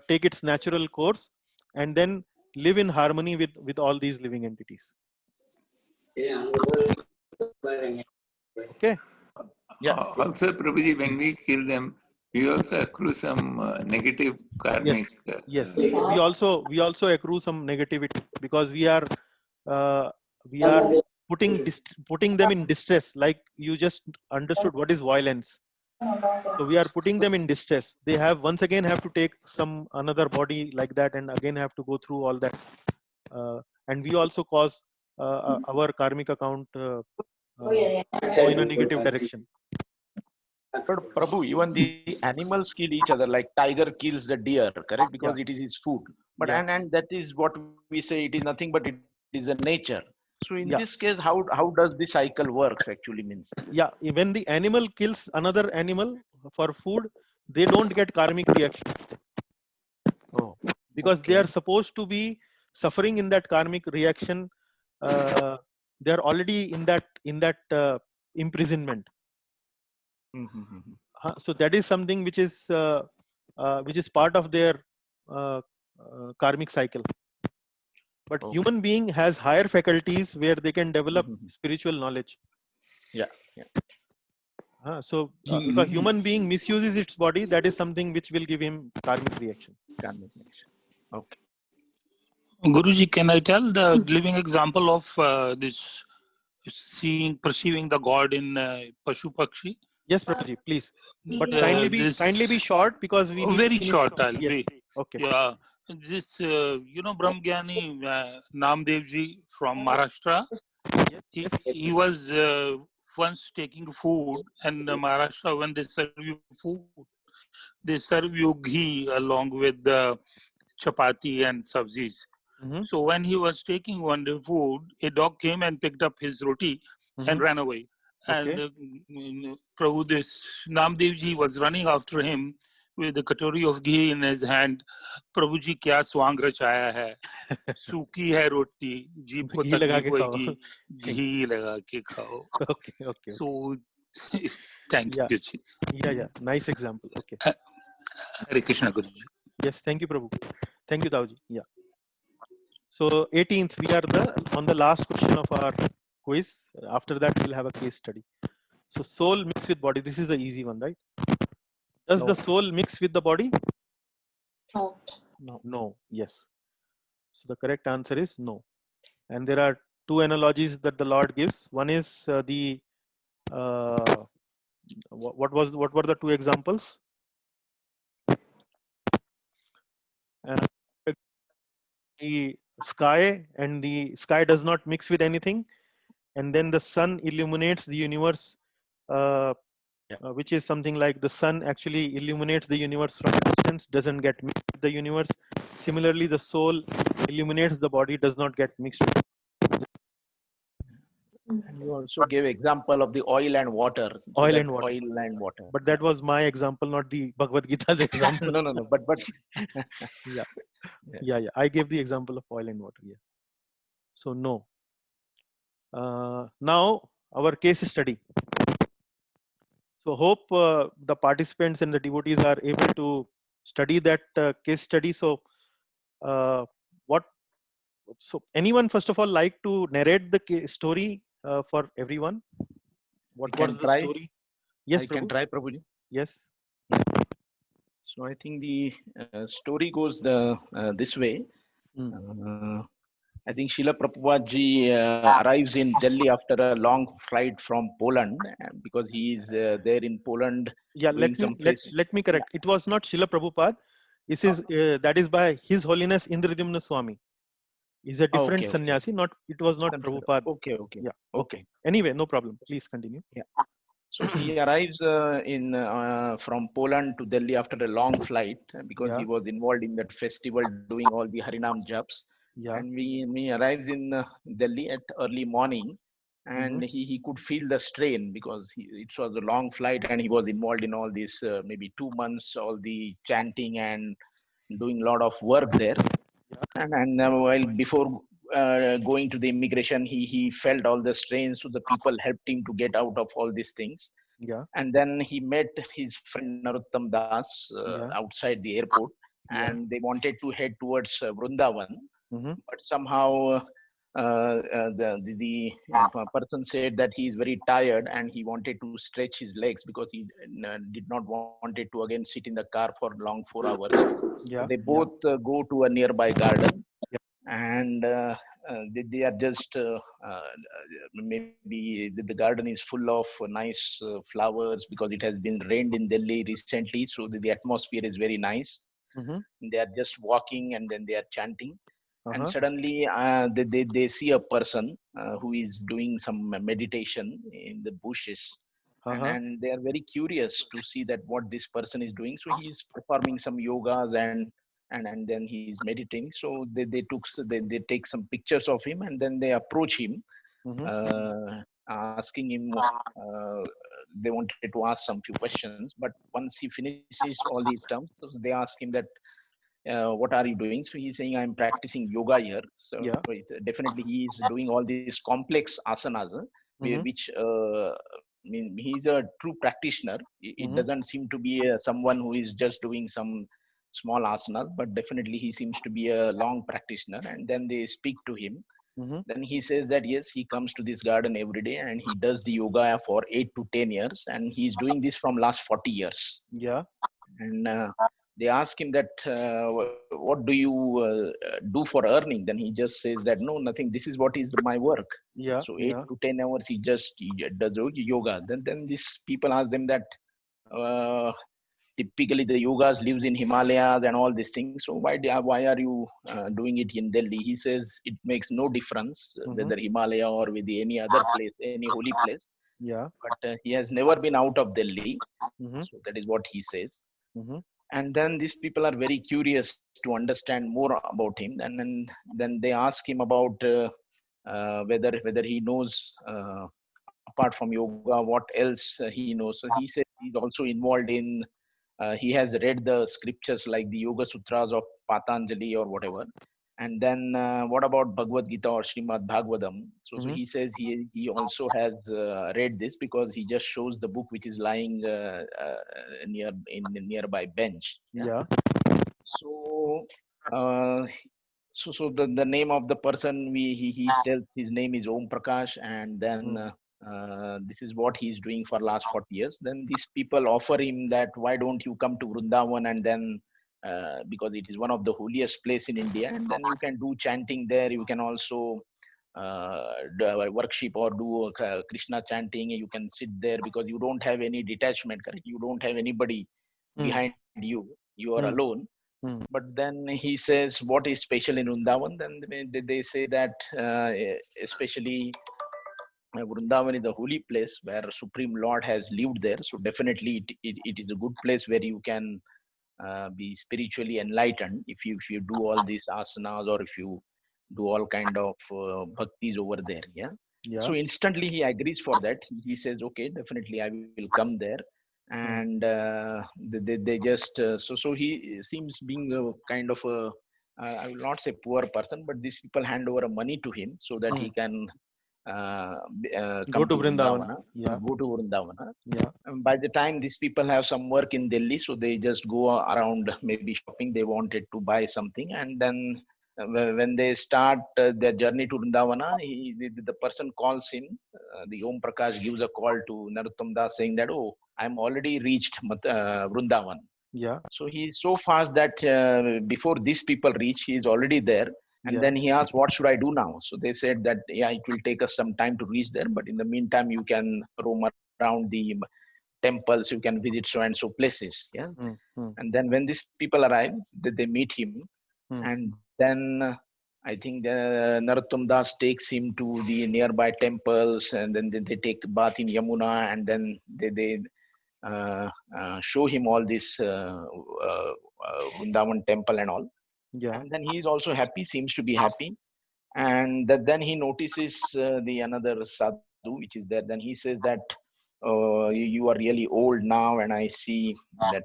take its natural course, and then live in harmony with all these living entities. Okay. Yeah. Also, Prabhuji, when we kill them, we also accrue some negative karmic. Yes. We also accrue some negativity because we are putting them in distress. Like you just understood what is violence. So we are putting them in distress. They once again have to take another body like that, and again have to go through all that. And we also cause our karmic account go in a negative direction. But Prabhu, even the animals kill each other. Like tiger kills the deer, correct? Because it is its food. But Yeah. and that is what we say. It is nothing but it is a nature. So in Yeah. this case, how does the cycle works actually means? Yeah, when the animal kills another animal for food, they don't get karmic reaction Oh, because they okay. are supposed to be suffering in that karmic reaction. They are already in that imprisonment. So that is something which is part of their karmic cycle. But human being has higher faculties where they can develop spiritual knowledge. Yeah. So if a human being misuses its body, that is something which will give him karmic reaction. Karmic reaction. Okay. Guruji, can I tell the living example of this perceiving the God in Pashu Pakshi? Yes, Prabhuji, please. But kindly be short because we need very to finish. short. I'll Yes. be. Okay. Yeah. This, Brahmgyani Namdev ji from Maharashtra, he was once taking food, and Maharashtra, when they serve you food, they serve you ghee along with the chapati and sabzis. So when he was taking one day food, a dog came and picked up his roti and ran away. Okay. And Prabhu, this Namdev ji was running after him with a katori of ghee in his hand. Prabhu ji, kya swang rachaya hai? सूखी है रोटी, जीभ को घी लगा तकलीफ के होगी, खाओ. घी लगा के खाओ. Okay. So thank you ji. Yeah. Nice example. Okay. Hare Krishna Guruji. Yes, thank you, Prabhu. Thank you, Tauji. Yeah. So 18th, we are on the last question of our quiz. After that, we'll have a case study. So soul mixed with body. This is the easy one, right? Does the soul mix with the body? No. Yes. So the correct answer is no. And there are two analogies that the Lord gives. One is what were the two examples? The sky, and the sky does not mix with anything, and then the sun illuminates the universe, which is something like the sun actually illuminates the universe from a distance, doesn't get mixed with the universe. Similarly, the soul illuminates the body, does not get mixed with. And you also gave example of the oil and water. Oil and water. Oil and water. But that was my example, not the Bhagavad Gita's example. No. But yeah. I gave the example of oil and water. Yeah. So no. Now our case study. So hope the participants and the devotees are able to study that case study. So anyone first of all like to narrate the case story for everyone? What was the story? Yes, I can try, Prabhuji. Yes. So I think the story goes this way. I think Srila Prabhupada ji arrives in Delhi after a long flight from Poland because he is there in Poland Yeah, doing some let me correct. It was not Srila Prabhupada. This is that is by His Holiness Indradyumna Swami. He's a different Okay, sannyasi. Not it was not Consider- Prabhupada. Okay. Yeah. Okay. Anyway, no problem. Please continue. So he arrives from Poland to Delhi after a long flight because Yeah. he was involved in that festival doing all the Harinam japs. Yeah. And he arrives in Delhi at early morning, and Mhm. he could feel the strain because it was a long flight and he was involved in all this maybe 2 months, all the chanting and doing a lot of work there. And while before going to the immigration, he felt all the strains, so the people helped him to get out of all these things. Yeah. And then he met his friend Narottam Das Yeah. outside the airport, Yeah. and they wanted to head towards Vrindavan. Mhm. But somehow the person said that he is very tired and he wanted to stretch his legs because he did not wanted to again sit in the car for long 4 hours. Yeah. They both go to a nearby garden, Yeah. and they are just maybe the garden is full of nice flowers because it has been rained in Delhi recently, so the atmosphere is very nice. Mhm. They are just walking and then they are chanting, and Uh-huh. suddenly they see a person who is doing some meditation in the bushes. Uh-huh. And they are very curious to see that what this person is doing, so he is performing some yogas and then he is meditating. So they take some pictures of him, and then they approach him, Mhm. asking him they wanted to ask some few questions. But once he finishes all these terms, so they ask him that what are you doing? So he's saying, I'm practicing yoga here. So Yeah. it's, definitely he is doing all these complex asanas, Mhm. which I mean, he's a true practitioner. It Mhm. doesn't seem to be someone who is just doing some small asanas, but definitely he seems to be a long practitioner. And then they speak to him. Mhm. Then he says that yes, he comes to this garden every day and he does the yoga for 8 to 10 years, and he's doing this from last 40 years. Yeah. And they ask him that what do you do for earning? Then he just says that no, nothing, this is what is my work. Yeah. So 8 Yeah. to 10 hours he does yoga. Then these people ask them that uh, typically the yogas lives in Himalayas and all these things, so why are you doing it in Delhi? He says it makes no difference Mhm. whether Himalaya or with any other place, any holy place, Yeah. but he has never been out of Delhi. Mhm. So that is what he says. Mhm. And then these people are very curious to understand more about him, and then they ask him about whether he knows apart from yoga what else he knows. So he said he's also involved in he has read the scriptures like the Yoga Sutras of Patanjali or whatever. And then what about Bhagavad Gita or Srimad Bhagavatam? So Mhm. he says he also has read this because he just shows the book which is lying near in the nearby bench. Yeah. So uh, so the name of the person he tells his name is Om Prakash, and then this is what he's doing for last 40 years. Then these people offer him that why don't you come to Vrindavan, and then because it is one of the holiest place in India, and then you can do chanting there. You can also do a worship or do Krishna chanting. You can sit there because you don't have any detachment, correct? You don't have anybody Mm. behind you. You are Mm. alone. Mm. But then he says, what is special in Vrindavan? Then they say that especially Vrindavan is a holy place where Supreme Lord has lived there. So definitely it is a good place where you can be spiritually enlightened if you do all these asanas or if you do all kind of bhaktis over there. Yeah. Yeah. So instantly he agrees for that. He says, okay, definitely I will come there. And they just so he seems being a kind of a I will not say poor person, but these people hand over money to him so that he can Go come to to Vrindavan. Vrindavana, Yeah. go to Vrindavana. Yeah. And by the time these people have some work in Delhi, so they just go around maybe shopping. They wanted to buy something, and then when they start their journey to Vrindavana, the person calls him. The Om Prakash gives a call to Narottam Das saying that, oh, I'm already reached Vrindavan. Yeah. So he is so fast that before these people reach, he is already there. And Yeah. then he asked, what should I do now? So they said that, yeah, it will take us some time to reach there, but in the meantime, you can roam around the temples, you can visit so and so places. Yeah. And then when these people arrive, they meet him. And then I think Narottam Das takes him to the nearby temples, and then they take bath in Yamuna, and then they show him all this Vrindavan temple and all. Yeah. And then he is also happy, seems to be happy. And then he notices the another sadhu which is there. Then he says that you are really old now, and I see that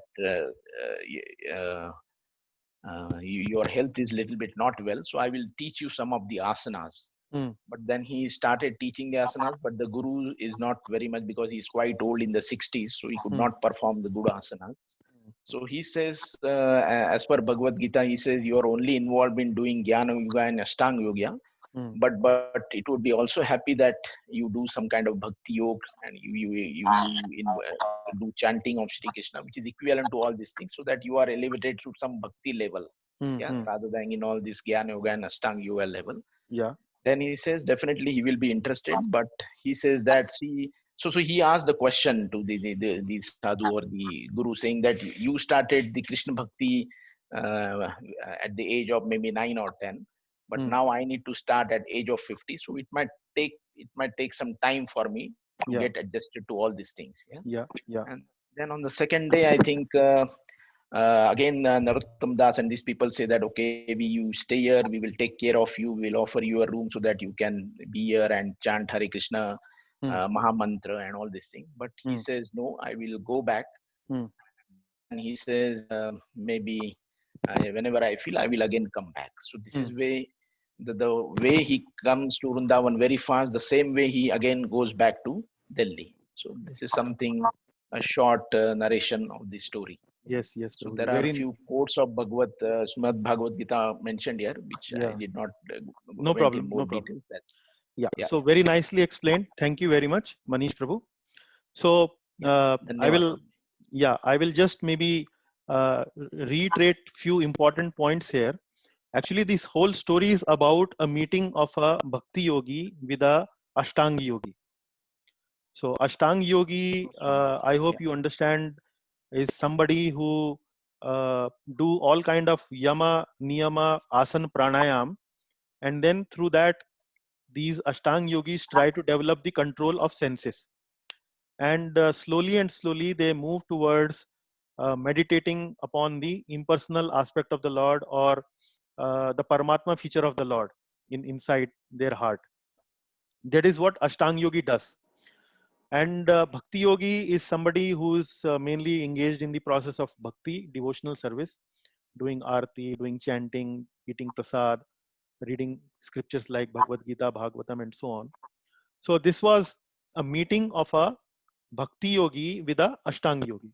your health is little bit not well. So I will teach you some of the asanas. But then he started teaching the asanas, but the guru is not very much, because he's quite old in the 60s, so he could not perform the good asanas. So he says, as per Bhagavad Gita, he says you are only involved in doing Jnana Yoga and Ashtanga Yoga, but it would be also happy that you do some kind of Bhakti Yoga, and you do chanting of Shri Krishna, which is equivalent to all these things, so that you are elevated to some Bhakti level, rather than in all this Jnana Yoga and Ashtanga Yoga level. Yeah. Then he says definitely he will be interested, but he says that so he asked the question to the sadhu or the guru, saying that you started the Krishna Bhakti at the age of maybe 9 or 10, but now I need to start at age of 50, so it might take some time for me to get adjusted to all these things. Yeah. And then on the second day, I think again Narottam Das and these people say that, okay, you stay here, we will take care of you, we will offer you a room so that you can be here and chant Hare Krishna Mahamantra and all these things. But he says, no, I will go back. And he says, maybe whenever I feel, I will again come back. So this is way the way he comes to Vrindavan very fast, the same way he again goes back to Delhi. So this is something, a short narration of the story. Yes. So there are a few quotes of Srimad Bhagavad Gita mentioned here, which I did not No go into problem. more No problem. details. Yeah. So very nicely explained. Thank you very much, Manish Prabhu. So I will just maybe reiterate few important points here. Actually, this whole story is about a meeting of a Bhakti Yogi with a Ashtanga Yogi. So Ashtanga Yogi, I hope you understand, is somebody who do all kind of yama, niyama, asana, pranayam, and then through that, these Ashtanga Yogis try to develop the control of senses. And slowly and slowly they move towards meditating upon the impersonal aspect of the Lord, or the Paramatma feature of the Lord inside their heart. That is what Ashtanga Yogi does. And Bhakti Yogi is somebody who is mainly engaged in the process of bhakti, devotional service, doing arti, doing chanting, eating prasad, reading scriptures like Bhagavad Gita, Bhagavatam, and so on. So this was a meeting of a Bhakti Yogi with a Ashtanga Yogi.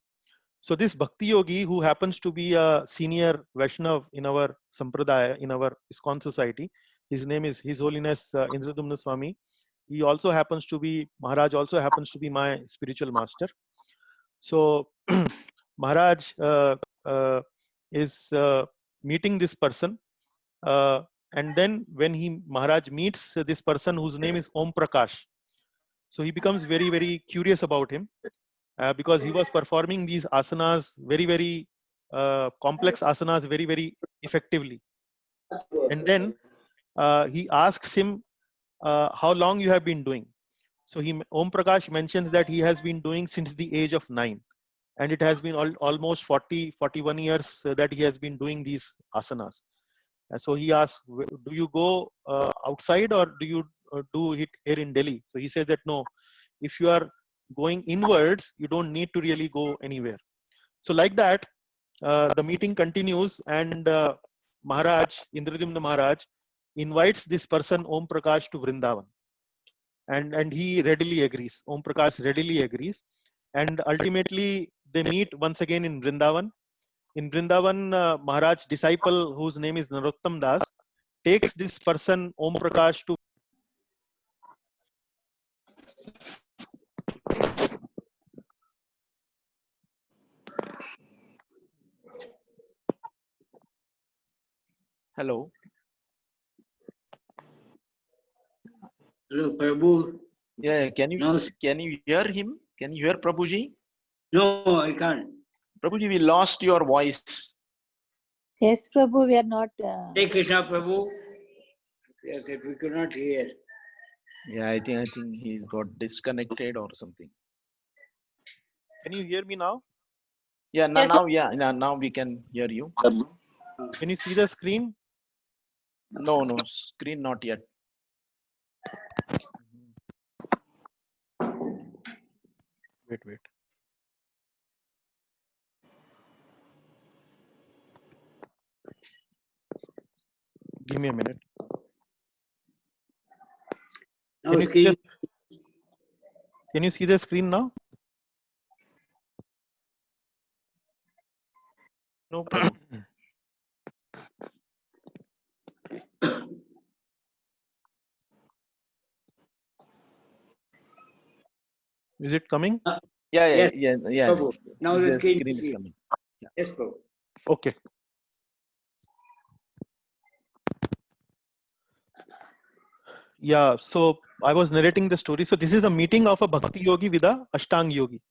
So this Bhakti Yogi, who happens to be a senior Vaishnav in our Sampradaya, in our ISKCON society, his name is His Holiness Indradumna Swami. He also happens to be, Maharaj also happens to be my spiritual master. So Maharaj is meeting this person. And then when Maharaj meets this person whose name is Om Prakash, so he becomes very, very curious about him because he was performing these asanas, very, very complex asanas, very, very effectively. And then he asks him, how long you have been doing. So Om Prakash mentions that he has been doing since the age of 9. And it has been almost 41 years that he has been doing these asanas. So he asks, do you go outside, or do you do it here in Delhi? So he says that no, if you are going inwards, you don't need to really go anywhere. So like that, the meeting continues, and Maharaj, Indradumna Maharaj, invites this person Om Prakash to Vrindavan. And he readily agrees. Om Prakash readily agrees. And ultimately, they meet once again in Vrindavan. In Vrindavan, Maharaj's disciple, whose name is Narottam Das, takes this person Om Prakash to Hello. Hello, Prabhu. Yeah, can you No, hear him? Can you hear Prabhuji? no, I can't. Prabhuji, we lost your voice. Yes, Prabhu, we are not. Hare Krishna, Prabhu. Yes, we could not hear. Yeah, I think he got disconnected or something. Can you hear me now? Yeah, Yes. now we can hear you. Can you see the screen? No, screen not yet. Wait. Give me a minute. Now Can you, see screen. the, can you see the screen now? No problem. Is it coming? Yeah, Yes, yeah. Prabhu. Now the screen is is coming. Yes, Prabhu. Okay. Yeah, so I was narrating the story. So this is a meeting of a Bhakti Yogi with a Ashtang Yogi.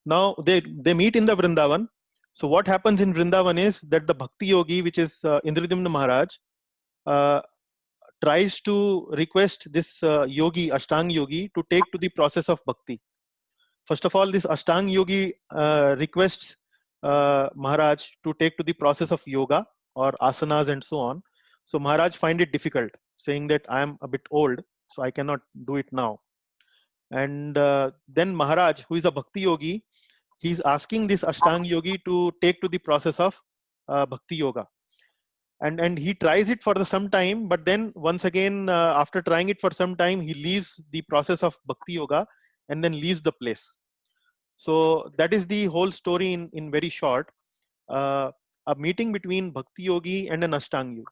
Now they meet in the Vrindavan. So what happens in Vrindavan is that the Bhakti Yogi, which is Indradyumna Maharaj, tries to request this yogi, Ashtang Yogi, to take to the process of bhakti. First of all, this Ashtang Yogi requests Maharaj to take to the process of yoga or asanas and so on. So Maharaj find it difficult, saying that I am a bit old, so I cannot do it now. And then Maharaj, who is a Bhakti Yogi, he's asking this Ashtang Yogi to take to the process of Bhakti Yoga. And he tries it for some time, but then once again, after trying it for some time, he leaves the process of Bhakti Yoga and then leaves the place. So that is the whole story in very short. A meeting between Bhakti Yogi and an Ashtang Yogi.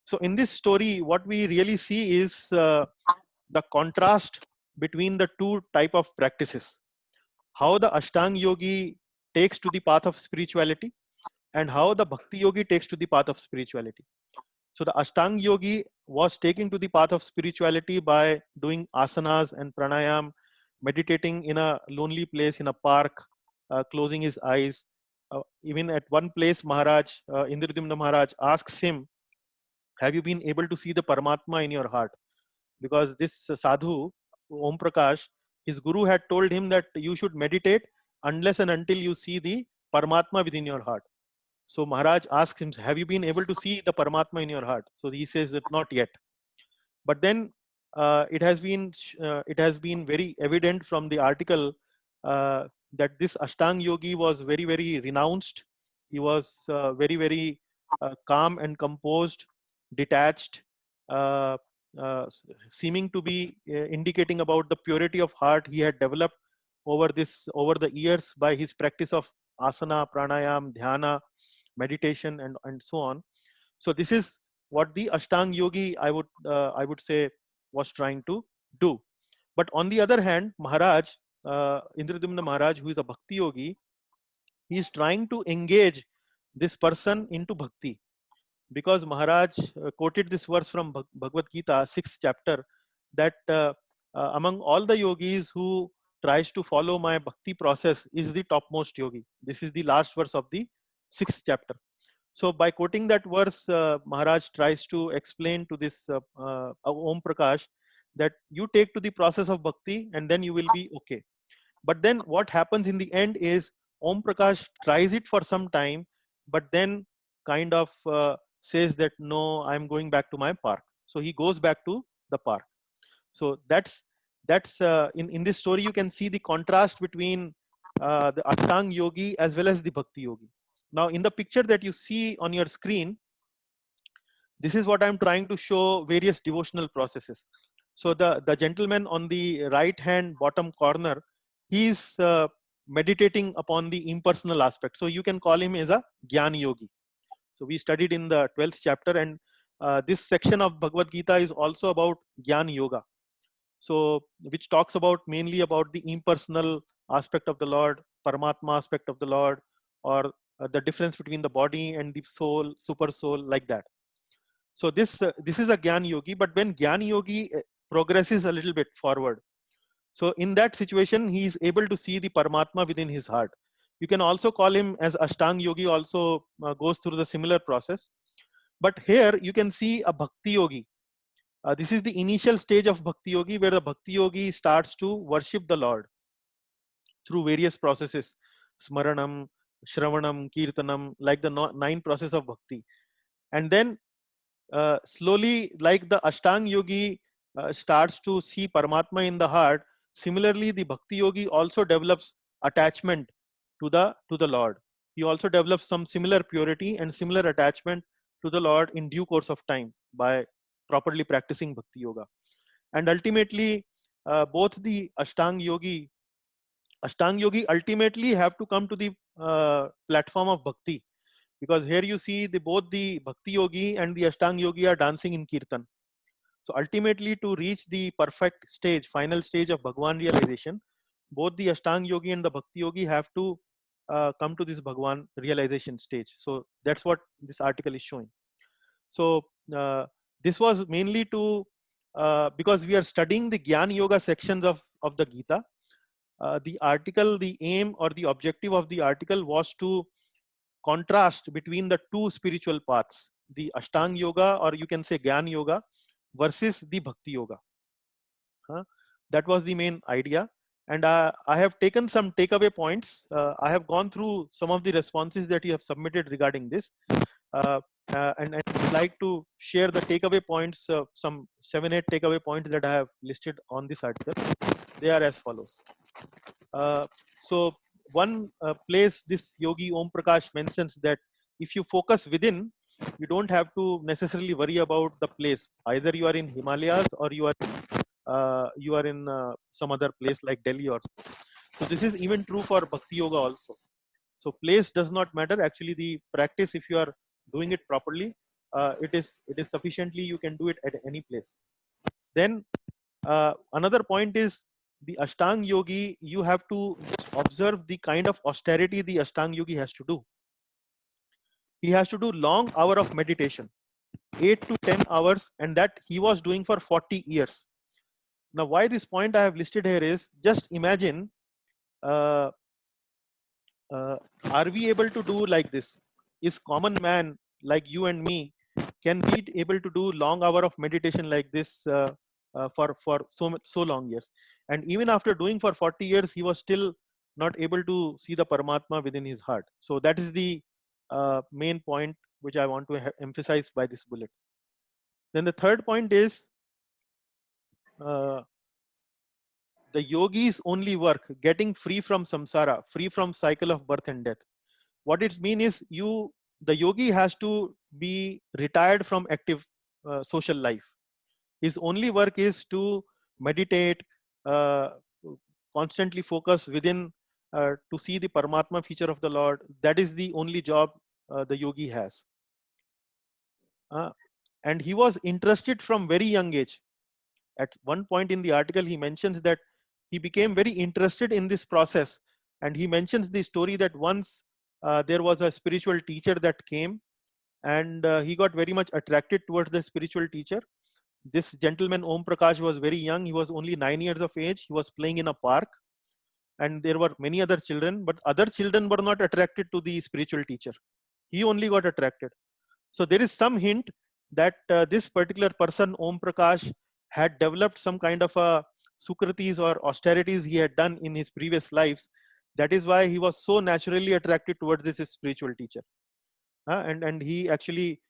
So in this story, what we really see is the contrast between the two type of practices. How the Ashtang Yogi takes to the path of spirituality and how the Bhakti Yogi takes to the path of spirituality. So the Ashtang Yogi was taken to the path of spirituality by doing asanas and pranayam, meditating in a lonely place in a park, closing his eyes. Even at one place, Maharaj, Indradyumna Maharaj asks him, have you been able to see the Paramatma in your heart? Because this sadhu, Om Prakash, his guru had told him that you should meditate unless and until you see the Paramatma within your heart. So Maharaj asks him, have you been able to see the Paramatma in your heart? So he says that not yet. But then it has been very evident from the article that this Ashtang Yogi was very, very renounced. He was very calm and composed, detached, uh, uh, seeming to be indicating about the purity of heart he had developed over the years by his practice of asana, pranayam, dhyana, meditation, and so on. So this is what the Ashtang Yogi, I would say, was trying to do. But on the other hand, Maharaj, Indradyumna Maharaj, who is a Bhakti Yogi, he is trying to engage this person into bhakti, because Maharaj quoted this verse from Bhagavad Gita, 6th chapter, that among all the yogis who tries to follow my bhakti process is the topmost yogi. This is the last verse of the 6th chapter. So by quoting that verse, Maharaj tries to explain to this Om Prakash that you take to the process of bhakti and then you will be okay. But then what happens in the end is Om Prakash tries it for some time, but then kind of says that no, I'm going back to my park. So he goes back to the park. So that's in this story you can see the contrast between the Ashtang Yogi as well as the Bhakti Yogi. Now in the picture that you see on your screen, this is what I'm trying to show, various devotional processes. So the gentleman on the right hand bottom corner, he's meditating upon the impersonal aspect. So you can call him as a Jnani Yogi. So we studied in the 12th chapter, and this section of Bhagavad Gita is also about Jnana Yoga. So which talks about mainly about the impersonal aspect of the Lord, Paramatma aspect of the Lord, or the difference between the body and the soul, super soul, like that. So this is a Jnana Yogi, but when Jnana Yogi progresses a little bit forward. So in that situation, he is able to see the Paramatma within his heart. You can also call him as Ashtanga Yogi, also goes through the similar process. But here you can see a Bhakti Yogi. This is the initial stage of Bhakti Yogi, where the Bhakti Yogi starts to worship the Lord through various processes: Smaranam, Shravanam, Kirtanam, like the 9 process of Bhakti. And then slowly, like the Ashtanga Yogi starts to see Paramatma in the heart, similarly the Bhakti Yogi also develops attachment to the Lord. He also develops some similar purity and similar attachment to the Lord in due course of time by properly practicing Bhakti Yoga. And ultimately, both the Ashtanga Yogi ultimately have to come to the platform of Bhakti, because here you see both the Bhakti Yogi and the Ashtanga Yogi are dancing in Kirtan. So ultimately, to reach the perfect stage, final stage of Bhagwan realization, both the Ashtanga Yogi and the Bhakti Yogi have to come to this Bhagwan realization stage. So that's what this article is showing. So this was mainly to, because we are studying the Jnana Yoga sections of the Gita. The article, the aim or the objective of the article was to contrast between the 2 spiritual paths, the Ashtanga Yoga, or you can say Jnana Yoga, versus the Bhakti Yoga. That was the main idea. And I have taken some takeaway points. I have gone through some of the responses that you have submitted regarding this. And I'd like to share the takeaway points, some 7-8 takeaway points that I have listed on this article. They are as follows. So one place this Yogi Om Prakash mentions that if you focus within, you don't have to necessarily worry about the place. Either you are in Himalayas or you are in some other place like Delhi or so. So this is even true for Bhakti Yoga also. So place does not matter. Actually, the practice, if you are doing it properly, it is sufficiently, you can do it at any place. Then another point is the Ashtanga Yogi, you have to just observe the kind of austerity the Ashtanga Yogi has to do. He has to do long hour of meditation, 8 to 10 hours, and that he was doing for 40 years. Now, why this point I have listed here is, just imagine, are we able to do like this? Is common man like you and me, can be able to do long hour of meditation like this for so long years? And even after doing for 40 years, he was still not able to see the Paramatma within his heart. So that is the main point which I want to emphasize by this bullet. Then the third point is, the yogi's only work, getting free from samsara, free from cycle of birth and death. What it means is, the yogi has to be retired from active social life. His only work is to meditate, constantly focus within, to see the Paramatma feature of the Lord. That is the only job the yogi has. And he was interested from very young age. At one point in the article, he mentions that he became very interested in this process. And he mentions the story that once there was a spiritual teacher that came, and he got very much attracted towards the spiritual teacher. This gentleman, Om Prakash, was very young. He was only 9 years of age. He was playing in a park, and there were many other children, but other children were not attracted to the spiritual teacher. He only got attracted. So there is some hint that this particular person, Om Prakash, had developed some kind of a Sukritis or austerities he had done in his previous lives. That is why he was so naturally attracted towards this spiritual teacher. And he actually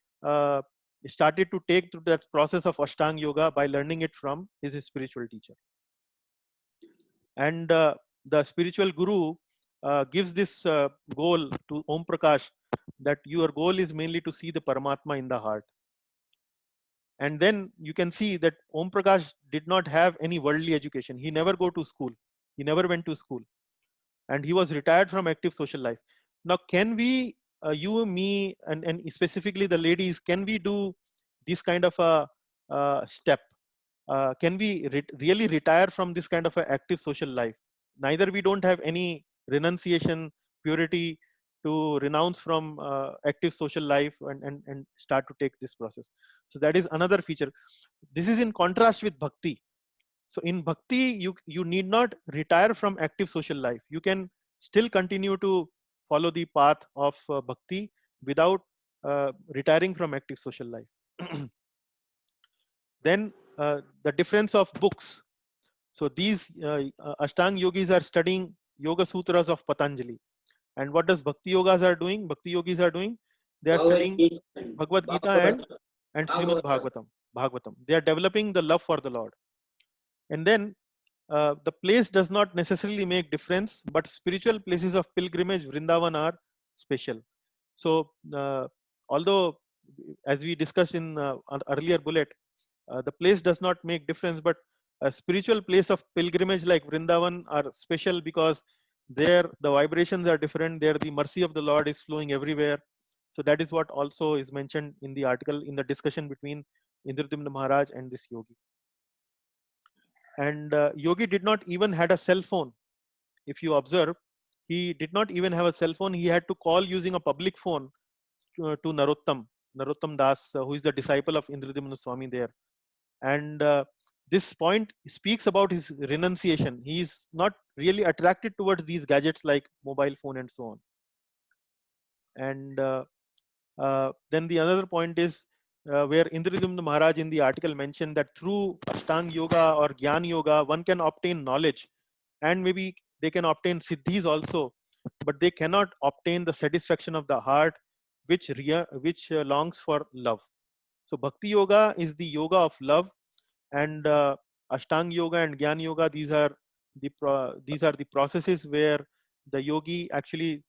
started to take through that process of Ashtanga Yoga by learning it from his spiritual teacher. And the spiritual guru gives this goal to Om Prakash, that your goal is mainly to see the Paramatma in the heart. And then you can see that Om Prakash did not have any worldly education. He never go to school. He never went to school. And he was retired from active social life. Now, can we, you, me, and specifically the ladies, can we do this kind of a step? Can we really retire from this kind of an active social life? Neither we don't have any renunciation, purity to renounce from active social life and start to take this process. So that is another feature. This is in contrast with bhakti. So in bhakti, you need not retire from active social life. You can still continue to follow the path of bhakti without retiring from active social life. Then the difference of books. So these Ashtanga yogis are studying Yoga Sutras of Patanjali. And what does Bhakti Yogas are doing? Bhakti yogis are doing? They are studying Bhagavad Gita and Srimad Bhagavatam. They are developing the love for the Lord. And then the place does not necessarily make difference, but spiritual places of pilgrimage, Vrindavan, are special. So although, as we discussed in an earlier bullet, the place does not make difference, but a spiritual place of pilgrimage like Vrindavan are special because there the vibrations are different. There the mercy of the Lord is flowing everywhere. So that is what also is mentioned in the article, in the discussion between Indradyumna Maharaj and this yogi. And yogi did not even had a cell phone. If you observe, he did not even have a cell phone. He had to call using a public phone to Narottam Das, who is the disciple of Indradyumna Swami there. And this point speaks about his renunciation. He is not really attracted towards these gadgets like mobile phone and so on. And then the other point is where Indradyumna Maharaj in the article mentioned that through Ashtanga Yoga or Jnana Yoga, one can obtain knowledge, and maybe they can obtain siddhis also, but they cannot obtain the satisfaction of the heart which longs for love. So Bhakti Yoga is the yoga of love, and Ashtanga Yoga and Jnana Yoga, these are the processes where the yogi actually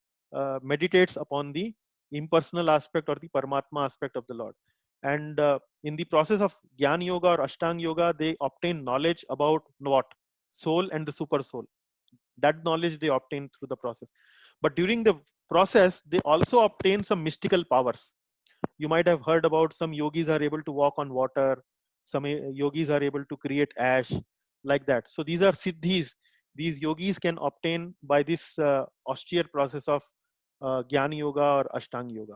meditates upon the impersonal aspect or the Paramatma aspect of the Lord. And in the process of Jnana Yoga or Ashtanga Yoga, they obtain knowledge about what? Soul and the super soul. That knowledge they obtain through the process. But during the process, they also obtain some mystical powers. You might have heard about some yogis are able to walk on water. Some yogis are able to create ash, like that. So these are siddhis. These yogis can obtain by this austere process of Jnana Yoga or Ashtanga Yoga.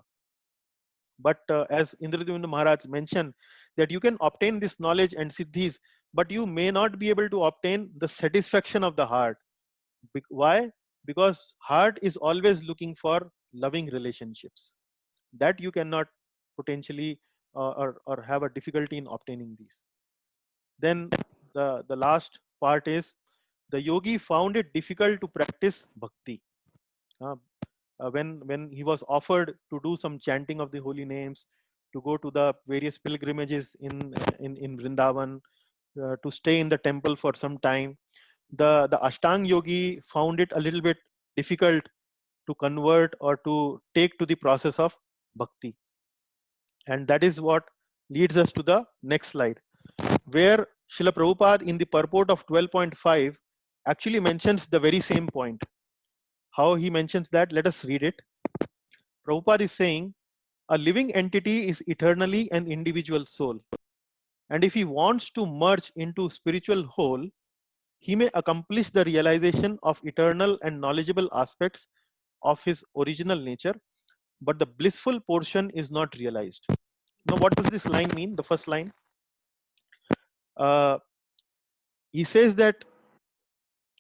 But as Indradyumna Maharaj mentioned, that you can obtain this knowledge and siddhis, but you may not be able to obtain the satisfaction of the heart. Why? Because heart is always looking for loving relationships. That you cannot potentially or have a difficulty in obtaining these. Then the last part is the yogi found it difficult to practice bhakti. When he was offered to do some chanting of the holy names, to go to the various pilgrimages in Vrindavan, to stay in the temple for some time, the Ashtanga yogi found it a little bit difficult to convert or to take to the process of bhakti. And that is what leads us to the next slide, where Srila Prabhupada in the purport of 12.5 actually mentions the very same point. How he mentions that, let us read it. Prabhupada is saying, a living entity is eternally an individual soul. And if he wants to merge into spiritual whole, he may accomplish the realization of eternal and knowledgeable aspects of his original nature, but the blissful portion is not realized. Now, what does this line mean? The first line. He says that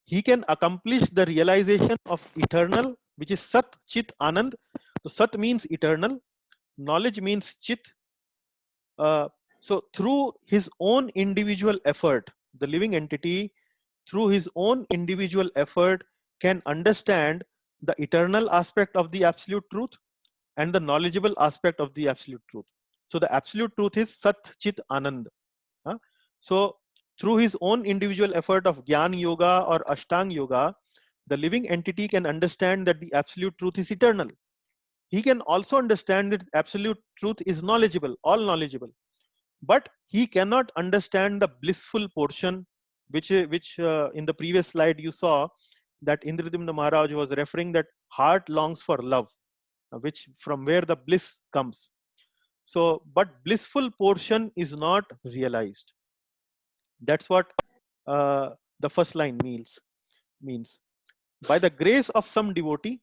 he can accomplish the realization of eternal, which is Sat, Chit, Anand. So Sat means eternal, knowledge means Chit. So through his own individual effort, the living entity, through his own individual effort, can understand the eternal aspect of the absolute truth and the knowledgeable aspect of the absolute truth. So the absolute truth is Sat, Chit, Anand. So through his own individual effort of Jnana Yoga or Ashtanga Yoga, the living entity can understand that the absolute truth is eternal. He can also understand that absolute truth is knowledgeable, all knowledgeable. But he cannot understand the blissful portion, which in the previous slide you saw that Indradyumna Maharaj was referring that heart longs for love, which from where the bliss comes. So, but blissful portion is not realized. That's what the first line means. By the grace of some devotee,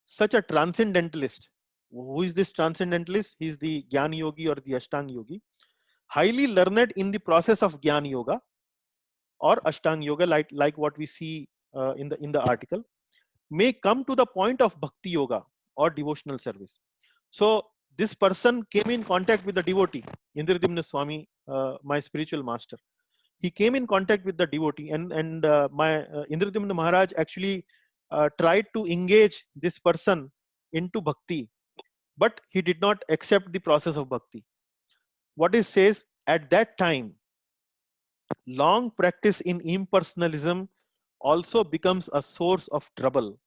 such a transcendentalist. Who is this transcendentalist? He is the Jnana Yogi or the Ashtanga Yogi, highly learned in the process of Jnana Yoga, or Ashtanga Yoga, like what we see in the article, may come to the point of Bhakti Yoga or devotional service. So this person came in contact with the devotee, Indradyumna Swami, my spiritual master. He came in contact with the devotee, and my Indradyumna Maharaj actually tried to engage this person into bhakti, but he did not accept the process of bhakti. What it says, at that time, long practice in impersonalism also becomes a source of trouble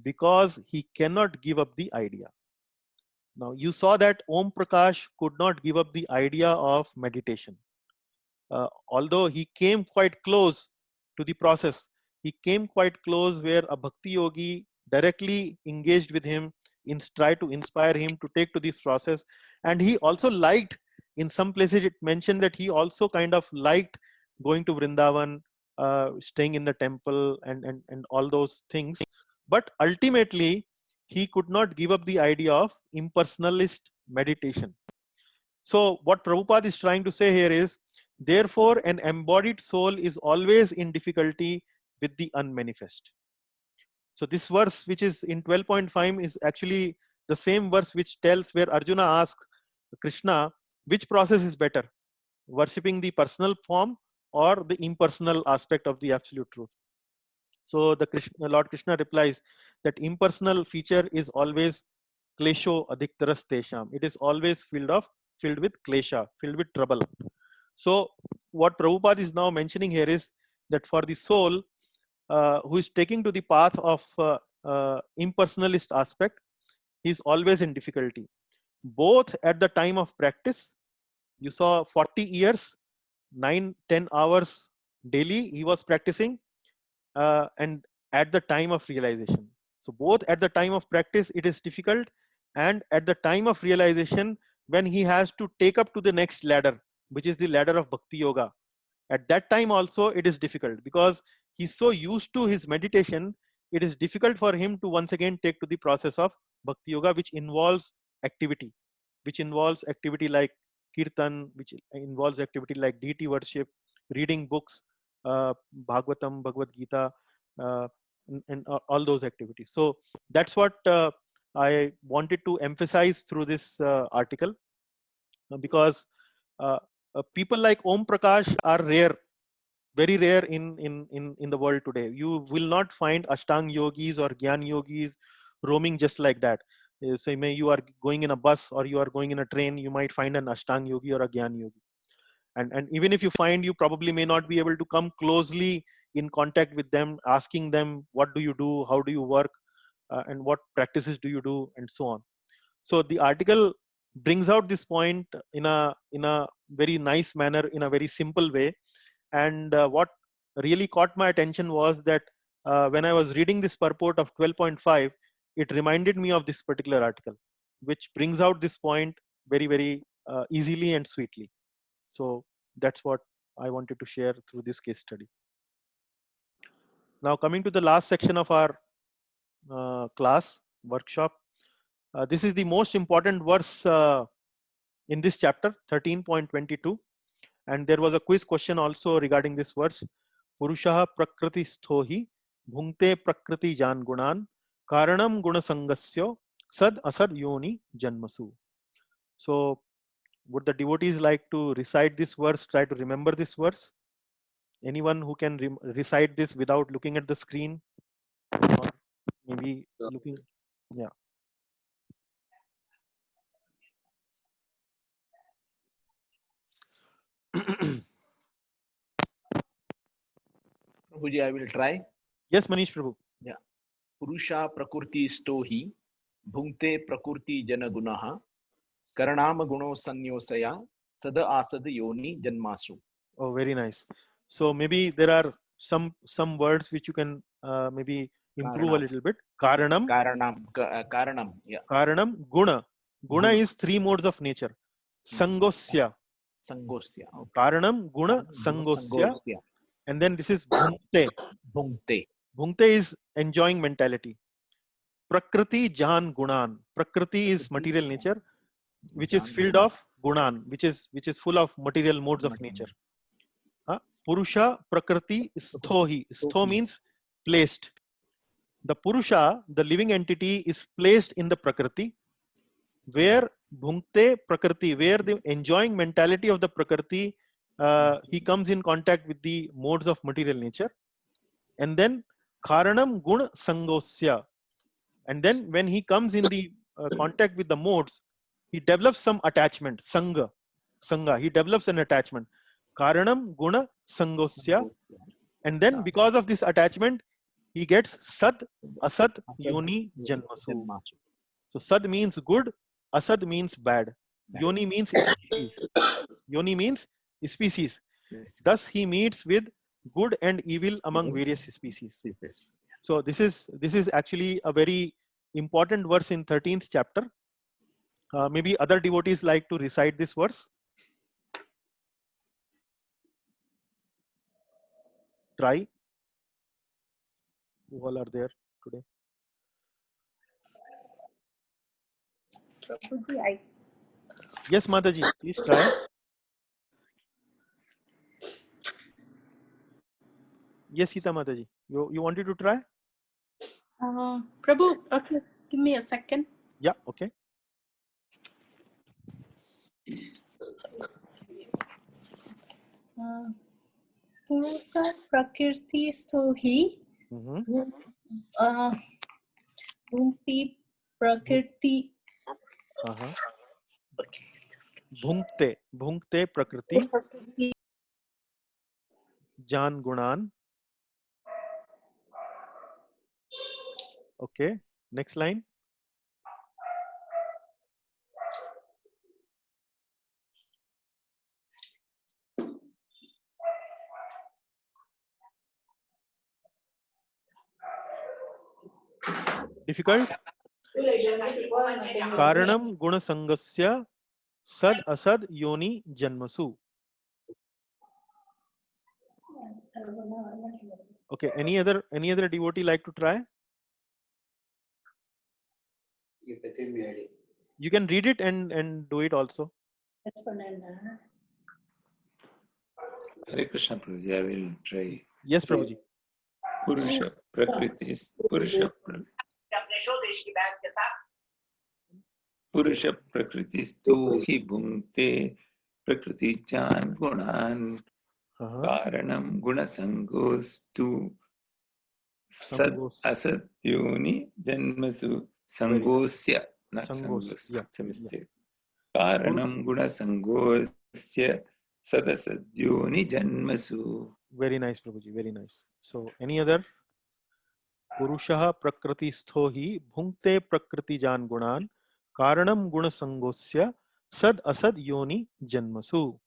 because he cannot give up the idea. Now you saw that Om Prakash could not give up the idea of meditation. Although he came quite close to the process, he came quite close where a bhakti yogi directly engaged with him, tried to inspire him to take to this process. And he also liked, in some places it mentioned that he also kind of liked going to Vrindavan, staying in the temple and all those things. But ultimately, he could not give up the idea of impersonalist meditation. So what Prabhupada is trying to say here is, therefore, an embodied soul is always in difficulty with the unmanifest. So this verse, which is in 12.5, is actually the same verse which tells, where Arjuna asks Krishna, which process is better, worshipping the personal form or the impersonal aspect of the absolute truth. So the Lord Krishna replies that impersonal feature is always klesho adiktaras tesham. It is always filled with klesha, filled with trouble. So what Prabhupada is now mentioning here is that for the soul who is taking to the path of impersonalist aspect, he is always in difficulty. Both at the time of practice, you saw 40 years, 9-10 hours daily he was practicing, and at the time of realization. So both at the time of practice it is difficult, and at the time of realization, when he has to take up to the next ladder, which is the ladder of Bhakti Yoga, at that time also it is difficult, because he's so used to his meditation, it is difficult for him to once again take to the process of Bhakti Yoga, which involves activity like Kirtan, which involves activity like deity worship, reading books, Bhagavatam, Bhagavad Gita, and all those activities. So that's what I wanted to emphasize through this article, because people like Om Prakash are rare, very rare in the world today. You will not find Ashtanga yogis or Gyan yogis roaming just like that. So you are going in a bus or you are going in a train, you might find an Ashtanga yogi or a Gyan yogi. And even if you find, you probably may not be able to come closely in contact with them, asking them, what do you do, how do you work, and what practices do you do, and so on. So the article brings out this point in a very nice manner, in a very simple way. And what really caught my attention was that when I was reading this purport of 12.5, it reminded me of this particular article, which brings out this point very, very easily and sweetly. So that's what I wanted to share through this case study. Now coming to the last section of our class workshop, this is the most important verse in this chapter, 13.22. And there was a quiz question also regarding this verse. Purushaha prakriti sthohi bhungte prakriti jan gunan karanam gunasangasya sad asad yoni janmasu. So would the devotees like to recite this verse, try to remember this verse? Anyone who can recite this without looking at the screen, or maybe looking, yeah. Prabhuji, I will try. Yes, Manish Prabhu. Yeah. Purusha prakurti stohi bhungte prakurti jana gunaha karanama guno sanyosaya sada asad yoni janmasu. Oh, very nice. So maybe there are some words which you can maybe improve a little bit. Karanam. Karanam. Yeah. Karanam. Guna. Guna is 3 modes of nature. Sangosya. Sangosya. Okay. Karanam, Guna, Sangosya. And then this is Bhungte. Bhungte. Bhungte is enjoying mentality. Prakriti Jahan Gunan. Prakriti is material nature, which is filled of Gunan, which is full of material modes of nature. Purusha Prakriti Sthohi. Stho means placed. The Purusha, the living entity, is placed in the Prakriti, where Bhunkte Prakriti, where the enjoying mentality of the Prakriti, he comes in contact with the modes of material nature. And then Karanam Gun Sangosya. And then when he comes in the contact with the modes, he develops some attachment, Sangha. He develops an attachment. Karanam Guna Sangosya. And then because of this attachment, he gets Sad, Asad, Yoni, Janmasu. So Sad means good, Asad means bad. Yoni means species. Yoni means species. Thus he meets with good and evil among various species. So this is actually a very important verse in 13th chapter. Maybe other devotees like to recite this verse. Try. Who all are there today? Yes, Mataji, please try. Yes, Sita Mataji, you wanted to try? Prabhu, okay, give me a second. Yeah, okay. Purusa Prakriti Stohi. Bhunkti Prakriti. Bhunkte Prakriti Jan Gunan. Okay, next line. Difficult? Karanam Guna Sangasya Sad Asad Yoni Janmasu. Okay, any other devotee like to try? You can read it and do it also. Hare Krishna Prabhuji, I will try. Yes, Prabhuji. Purusha Prakriti Stu Hi Bhunkte Prakriti Chan Gunan Karanam Guna Sangostu Sad Asad Yoni Janmasu Sangosya, not Sangos, it's a mistake. Karanam Guna Sangosya Sad Asad Yoni Janmasu. Very nice, Prabhuji, very nice. So, any other? Purushaha Prakriti Sthohi Bhunkte Prakriti Jan Gunan Karanam Guna Sangosya Sad Asad Yoni Janmasu.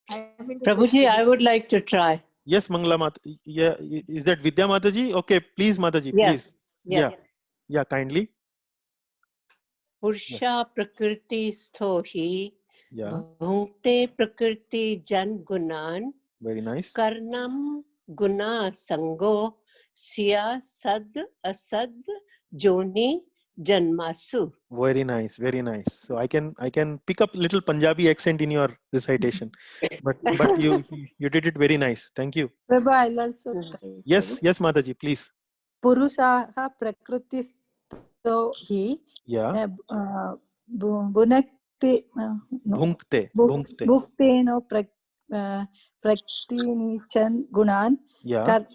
Prabhuji, I would like to try. Yes, Mangala Mata. Yeah, is that Vidya Mataji? Okay, please, Mataji, Yes. please. Yes. Yeah, kindly. Purusha Prakriti Sthohi Yeah. Bhunkte Prakriti Jan Gunan Very nice. Karnam Guna Sango Siya Sad Asad Joni Janmasu. Very nice, very nice. So I can pick up little Punjabi accent in your recitation, but you did it very nice. Thank you. Prabhu, I'll also try. Yes, yes, Mataji, please. Purusaha Prakriti Stohi. Yeah. Bhunkte no Praktinichan Gunan. Yeah.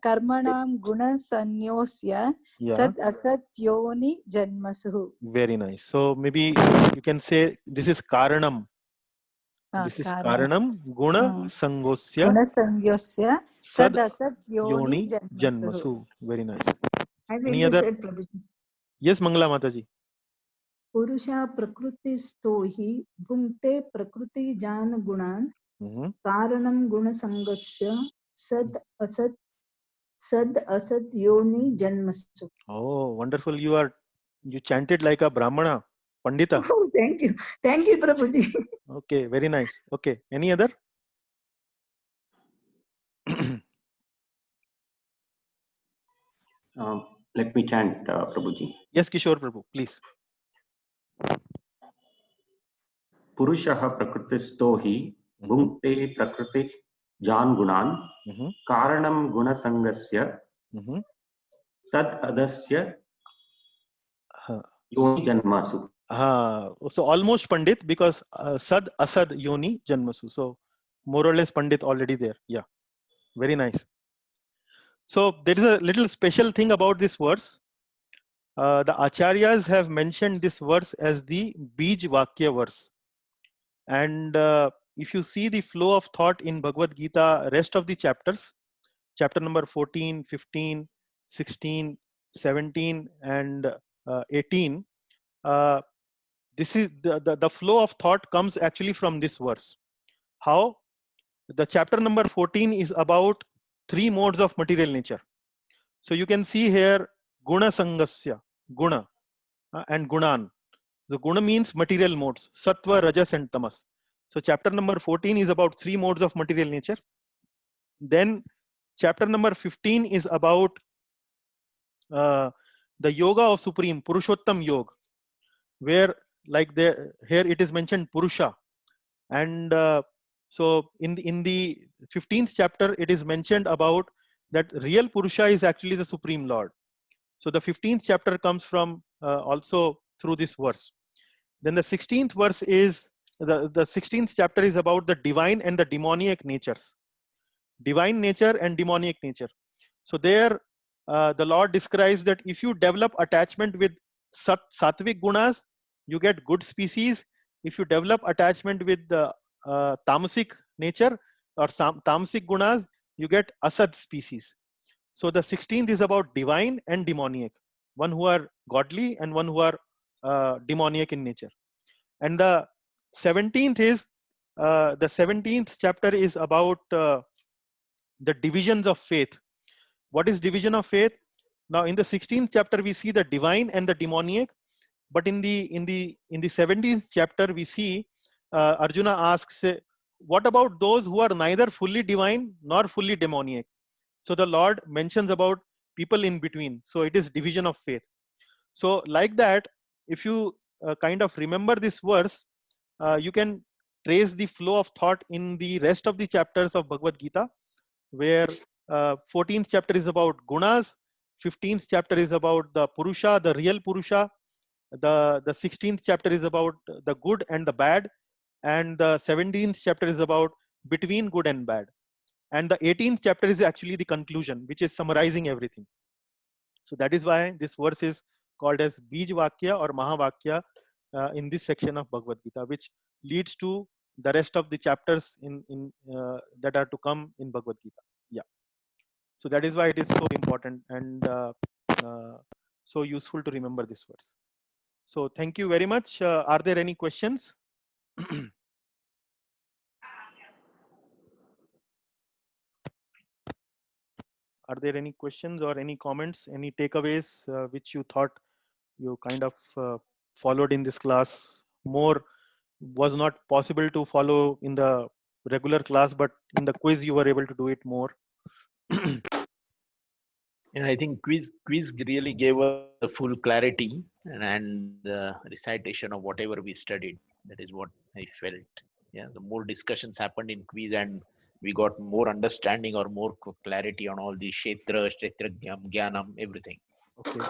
Karmanam Guna Sanyosya Sad Asad Yoni Janmasu. Very nice. So maybe you can say this is Karanam. This is Karanam Guna Sangosya. Guna Sangosya Sad Asad Yoni Janmasu. Very nice. Any other? Yes, Mangala Mataji. Purusha Prakriti Stohi Bhunkte Prakriti Jan Gunan Karanam Guna Sangasya Sad Asad Yoni Janmasu. Oh, wonderful. You chanted like a Brahmana, Pandita. Oh, thank you, Prabhuji. Okay, very nice. Okay, any other? Let me chant, Prabhuji. Yes, Kishore Prabhu, please. Purushaha Prakritisto hi Bhunkte Prakriti Jan Gunan, Mhm. Karanam Gunasangasya, Mhm. Sad Adasya, Huh. Yoni Janmasu. So almost Pandit, because Sad Asad Yoni Janmasu. So more or less Pandit already there. Yeah, very nice. So there is a little special thing about this verse. The Acharyas have mentioned this verse as the Bij Vakya verse. And if you see the flow of thought in Bhagavad Gita, rest of the chapters, chapter number 14, 15, 16, 17, and 18, this is the flow of thought comes actually from this verse. How? The chapter number 14 is about 3 modes of material nature. So you can see here Guna Sangasya, Guna and Gunan. So Guna means material modes, Sattva, Rajas and Tamas. So chapter number 14 is about 3 modes of material nature. Then chapter number 15 is about the yoga of supreme, Purushottam Yoga, where like here it is mentioned Purusha. And so in the 15th chapter, it is mentioned about that real Purusha is actually the Supreme Lord. So the 15th chapter comes from also through this verse. Then the 16th verse is, the 16th chapter is about the divine and the demoniac natures. Divine nature and demoniac nature. So there the Lord describes that if you develop attachment with sattvic gunas, you get good species. If you develop attachment with the tamasic nature or tamasic gunas, you get asad species. So the 16th is about divine and demoniac, one who are godly and one who are demoniac in nature. And the 17th is the 17th chapter is about the divisions of faith. What is division of faith? Now in the 16th chapter we see the divine and the demoniac, but in the 17th chapter we see Arjuna asks, what about those who are neither fully divine nor fully demoniac? So the Lord mentions about people in between. So it is division of faith. So like that, if you kind of remember this verse, you can trace the flow of thought in the rest of the chapters of Bhagavad Gita, where 14th chapter is about gunas, 15th chapter is about the Purusha, the real Purusha, the 16th chapter is about the good and the bad, and the 17th chapter is about between good and bad, and the 18th chapter is actually the conclusion, which is summarizing everything. So that is why this verse is called as Bij Vakya or Mahavakya in this section of Bhagavad Gita, which leads to the rest of the chapters in that are to come in Bhagavad Gita. Yeah. So that is why it is so important and so useful to remember this verse. So thank you very much. Are there any questions? Are there any questions or any comments, any takeaways which you thought you kind of followed in this class more, was not possible to follow in the regular class, but in the quiz you were able to do it more? And I think quiz really gave us the full clarity and the recitation of whatever we studied. That is what I felt. Yeah, the more discussions happened in quiz, and we got more understanding or more clarity on all the Kshetra, Jnanam, everything. Okay.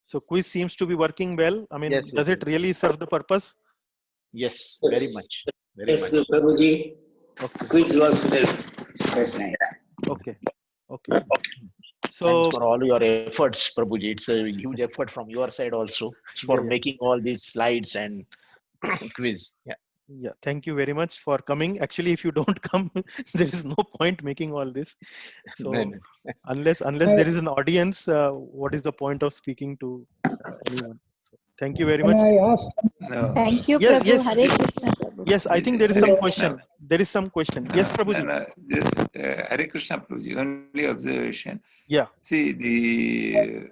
So quiz seems to be working well. I mean, Yes, does it really serve the purpose? Yes, very much. Very Yes, much. Prabhuji. Okay. Quiz works well. That's nice. Okay. Okay. So thanks for all your efforts, Prabhuji. It's a huge effort from your side also for making all these slides and quiz. Yeah. Yeah, thank you very much for coming. Actually, if you don't come, there is no point making all this. So unless there is an audience, what is the point of speaking to anyone? So thank you very much. Can I ask? No. Thank you, Yes, Prabhu. yes, Hare Krishna, Prabhu. yes. I think there is some Hare question. Krishna. There is some question. Yes, Prabhuji. No, just Hare Krishna, Prabhuji. Only observation. Yeah. See,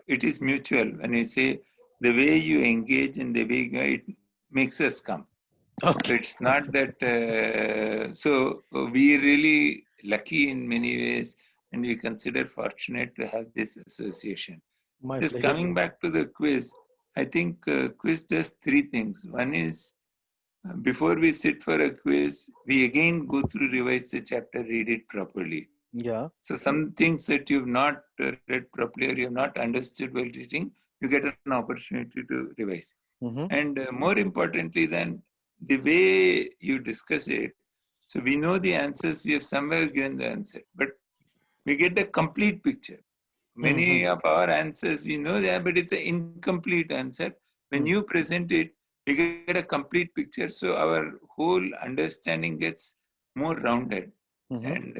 it is mutual. When you say the way you engage and the way it makes us come. Okay. So it's not that. So we really lucky in many ways, and we consider fortunate to have this association. My Just pleasure. coming back to the quiz, I think quiz does 3 things. One is before we sit for a quiz, we again go through, revise the chapter, read it properly. Yeah. So some things that you've not read properly or you've not understood while reading, you get an opportunity to revise. And more importantly than the way you discuss it, so we know the answers, we have somewhere given the answer, but we get the complete picture. Many of our answers, we know that, but it's an incomplete answer. When you present it, we get a complete picture. So our whole understanding gets more rounded. And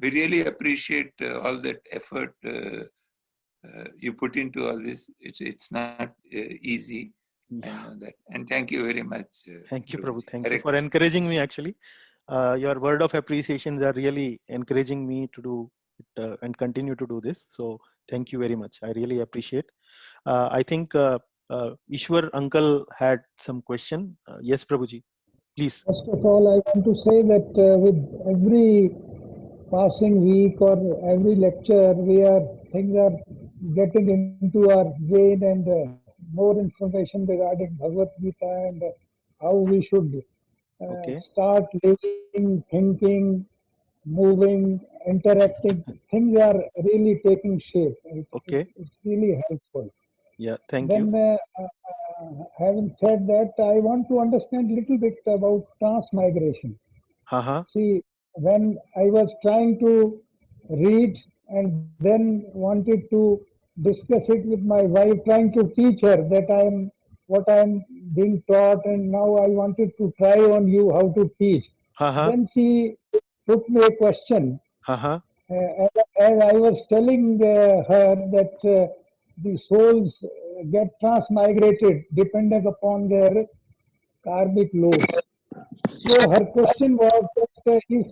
we really appreciate all that effort you put into all this. It's not easy. I know that. And thank you very much. Thank you, Prabhu. Prabhuji. Thank you Hare for Krishna. encouraging me, actually. Your word of appreciations are really encouraging me to do it, and continue to do this. So thank you very much. I really appreciate. I think Ishwar uncle had some question. Yes, Prabhuji, please. First of all, I want to say that with every passing week or every lecture, things are getting into our brain, and more information regarding Bhagavad Gita and how we should start living, thinking, moving, interacting. Things are really taking shape. It's really helpful. Yeah, thank Then, you. having said that, I want to understand a little bit about transmigration. See, when I was trying to read and then wanted to discuss it with my wife, trying to teach her that what I'm being taught, and now I wanted to try on you how to teach. Then she took me a question. As I was telling her that the souls get transmigrated depending upon their karmic load. So her question was that if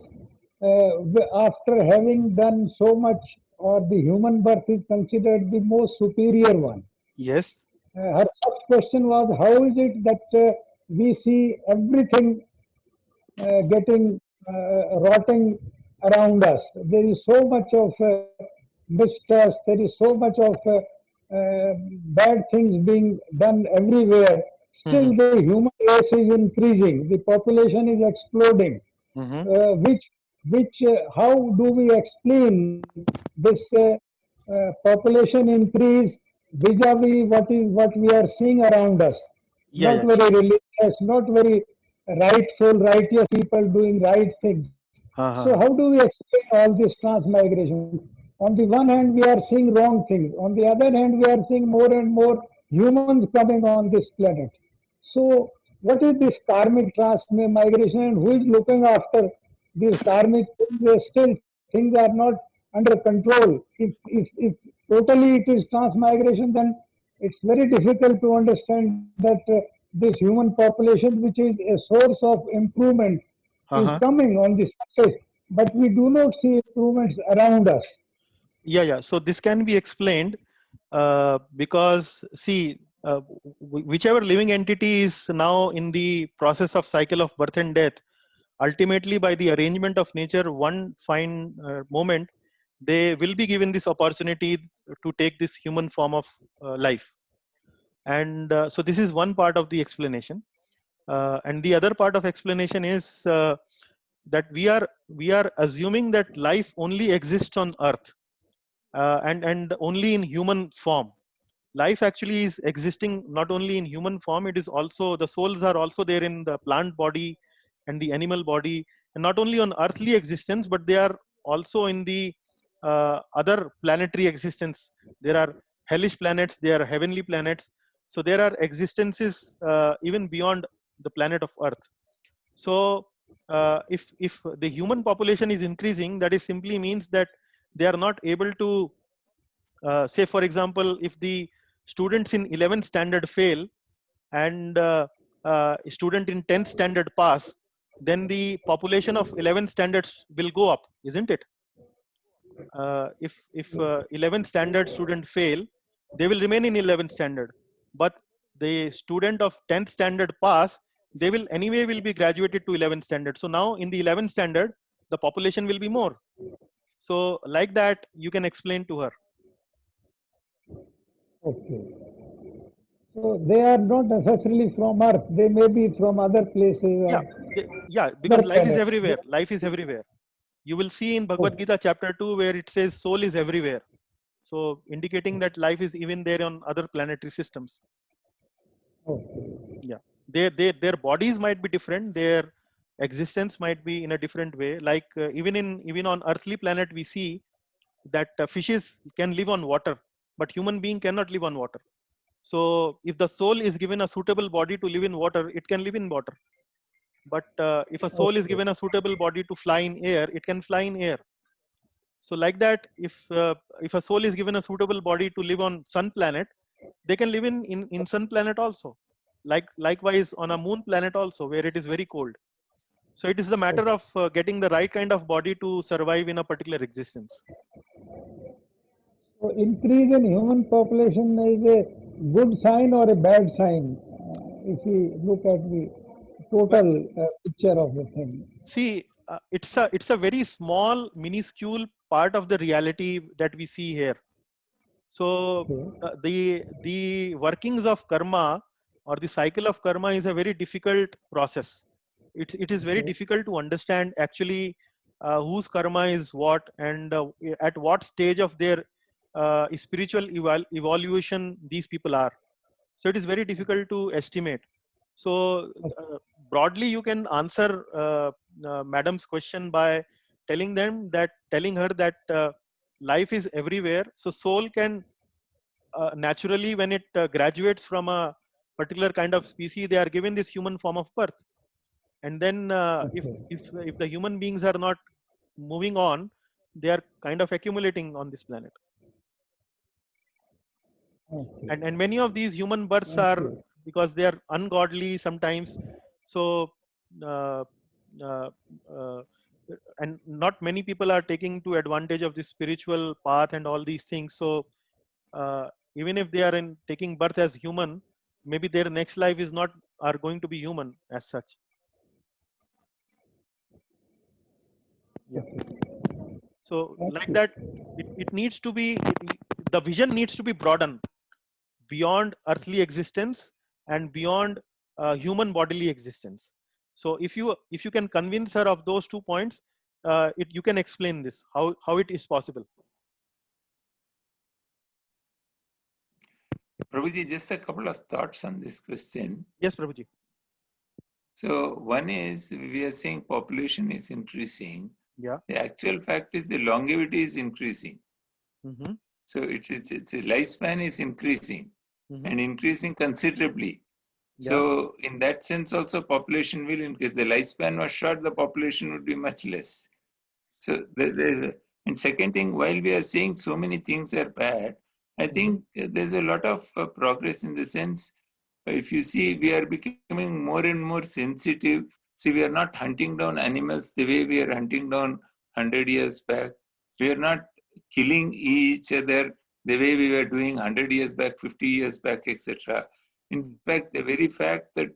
after having done so much, or the human birth is considered the most superior one. Yes. Her first question was, how is it that we see everything getting rotting around us? There is so much of mistrust, there is so much of bad things being done everywhere. Still, the human race is increasing, the population is exploding. How do we explain this population increase vis-a-vis what we are seeing around us? Not very religious, not very righteous people doing right things. So how do we explain all this transmigration? On the one hand, we are seeing wrong things. On the other hand, we are seeing more and more humans coming on this planet. So what is this karmic transmigration, and who is looking after these karmic things? Still, things are not under control. If totally it is transmigration, then it's very difficult to understand that this human population, which is a source of improvement, is coming on the surface, but we do not see improvements around us. Yeah. So this can be explained because, see, whichever living entity is now in the process of cycle of birth and death, ultimately by the arrangement of nature, one fine moment, they will be given this opportunity to take this human form of life. And so this is one part of the explanation. And the other part of explanation is that we are assuming that life only exists on earth and only in human form. Life actually is existing not only in human form, it is also, the souls are also there in the plant body and the animal body, and not only on earthly existence, but they are also in the other planetary existence. There are hellish planets, there are heavenly planets. So there are existences even beyond the planet of earth. So if the human population is increasing, that is simply means that they are not able to say, for example, if the students in 11th standard fail and student in 10th standard pass, then the population of 11th standards will go up, isn't it? If 11th standard student fail, they will remain in 11th standard, but the student of 10th standard pass, they will anyway will be graduated to 11th standard. So now in the 11th standard, the population will be more. So like that, you can explain to her. Okay. So they are not necessarily from Earth. They may be from other places or Yeah, because other life is planets. everywhere. Life is everywhere. You will see in Bhagavad Gita chapter 2 where it says soul is everywhere. So indicating that life is even there on other planetary systems. Okay. Yeah, their bodies might be different. Their existence might be in a different way. Like even on earthly planet, we see that fishes can live on water, but human being cannot live on water. So if the soul is given a suitable body to live in water, it can live in water. But if a soul is given a suitable body to fly in air, it can fly in air. So like that, if a soul is given a suitable body to live on sun planet, they can live in sun planet also. Likewise on a moon planet also, where it is very cold. So it is the matter of getting the right kind of body to survive in a particular existence. So increase in human population is a good sign or a bad sign if we look at the total picture of the thing. See, it's a very small, minuscule part of the reality that we see here. So the workings of karma or the cycle of karma is a very difficult process. It is very difficult to understand actually whose karma is what and at what stage of their spiritual evaluation these people are. So it is very difficult to estimate. So broadly, you can answer Madam's question by telling her that life is everywhere. So soul can naturally, when it graduates from a particular kind of species, they are given this human form of birth. And then if the human beings are not moving on, they are kind of accumulating on this planet. And many of these human births are because they are ungodly sometimes. So and not many people are taking to advantage of this spiritual path and all these things. So even if they are taking birth as human, maybe their next life is not are going to be human as such. Yeah. So like that, it needs to be the vision needs to be broadened beyond earthly existence and beyond human bodily existence. So if you can convince her of those 2 points, you can explain this how it is possible. Prabhuji, just a couple of thoughts on this question. Yes, Prabhuji. So one is we are saying population is increasing. Yeah. The actual fact is the longevity is increasing. Mm-hmm. So it's a lifespan is increasing and increasing considerably. Yeah. So in that sense also population will increase. The lifespan was short, the population would be much less. So and second thing, while we are saying so many things are bad, I think there's a lot of progress in the sense, if you see, we are becoming more and more sensitive. See, we are not hunting down animals the way we are hunting down 100 years back. We are not killing each other the way we were doing 100 years back, 50 years back, etc. In fact, the very fact that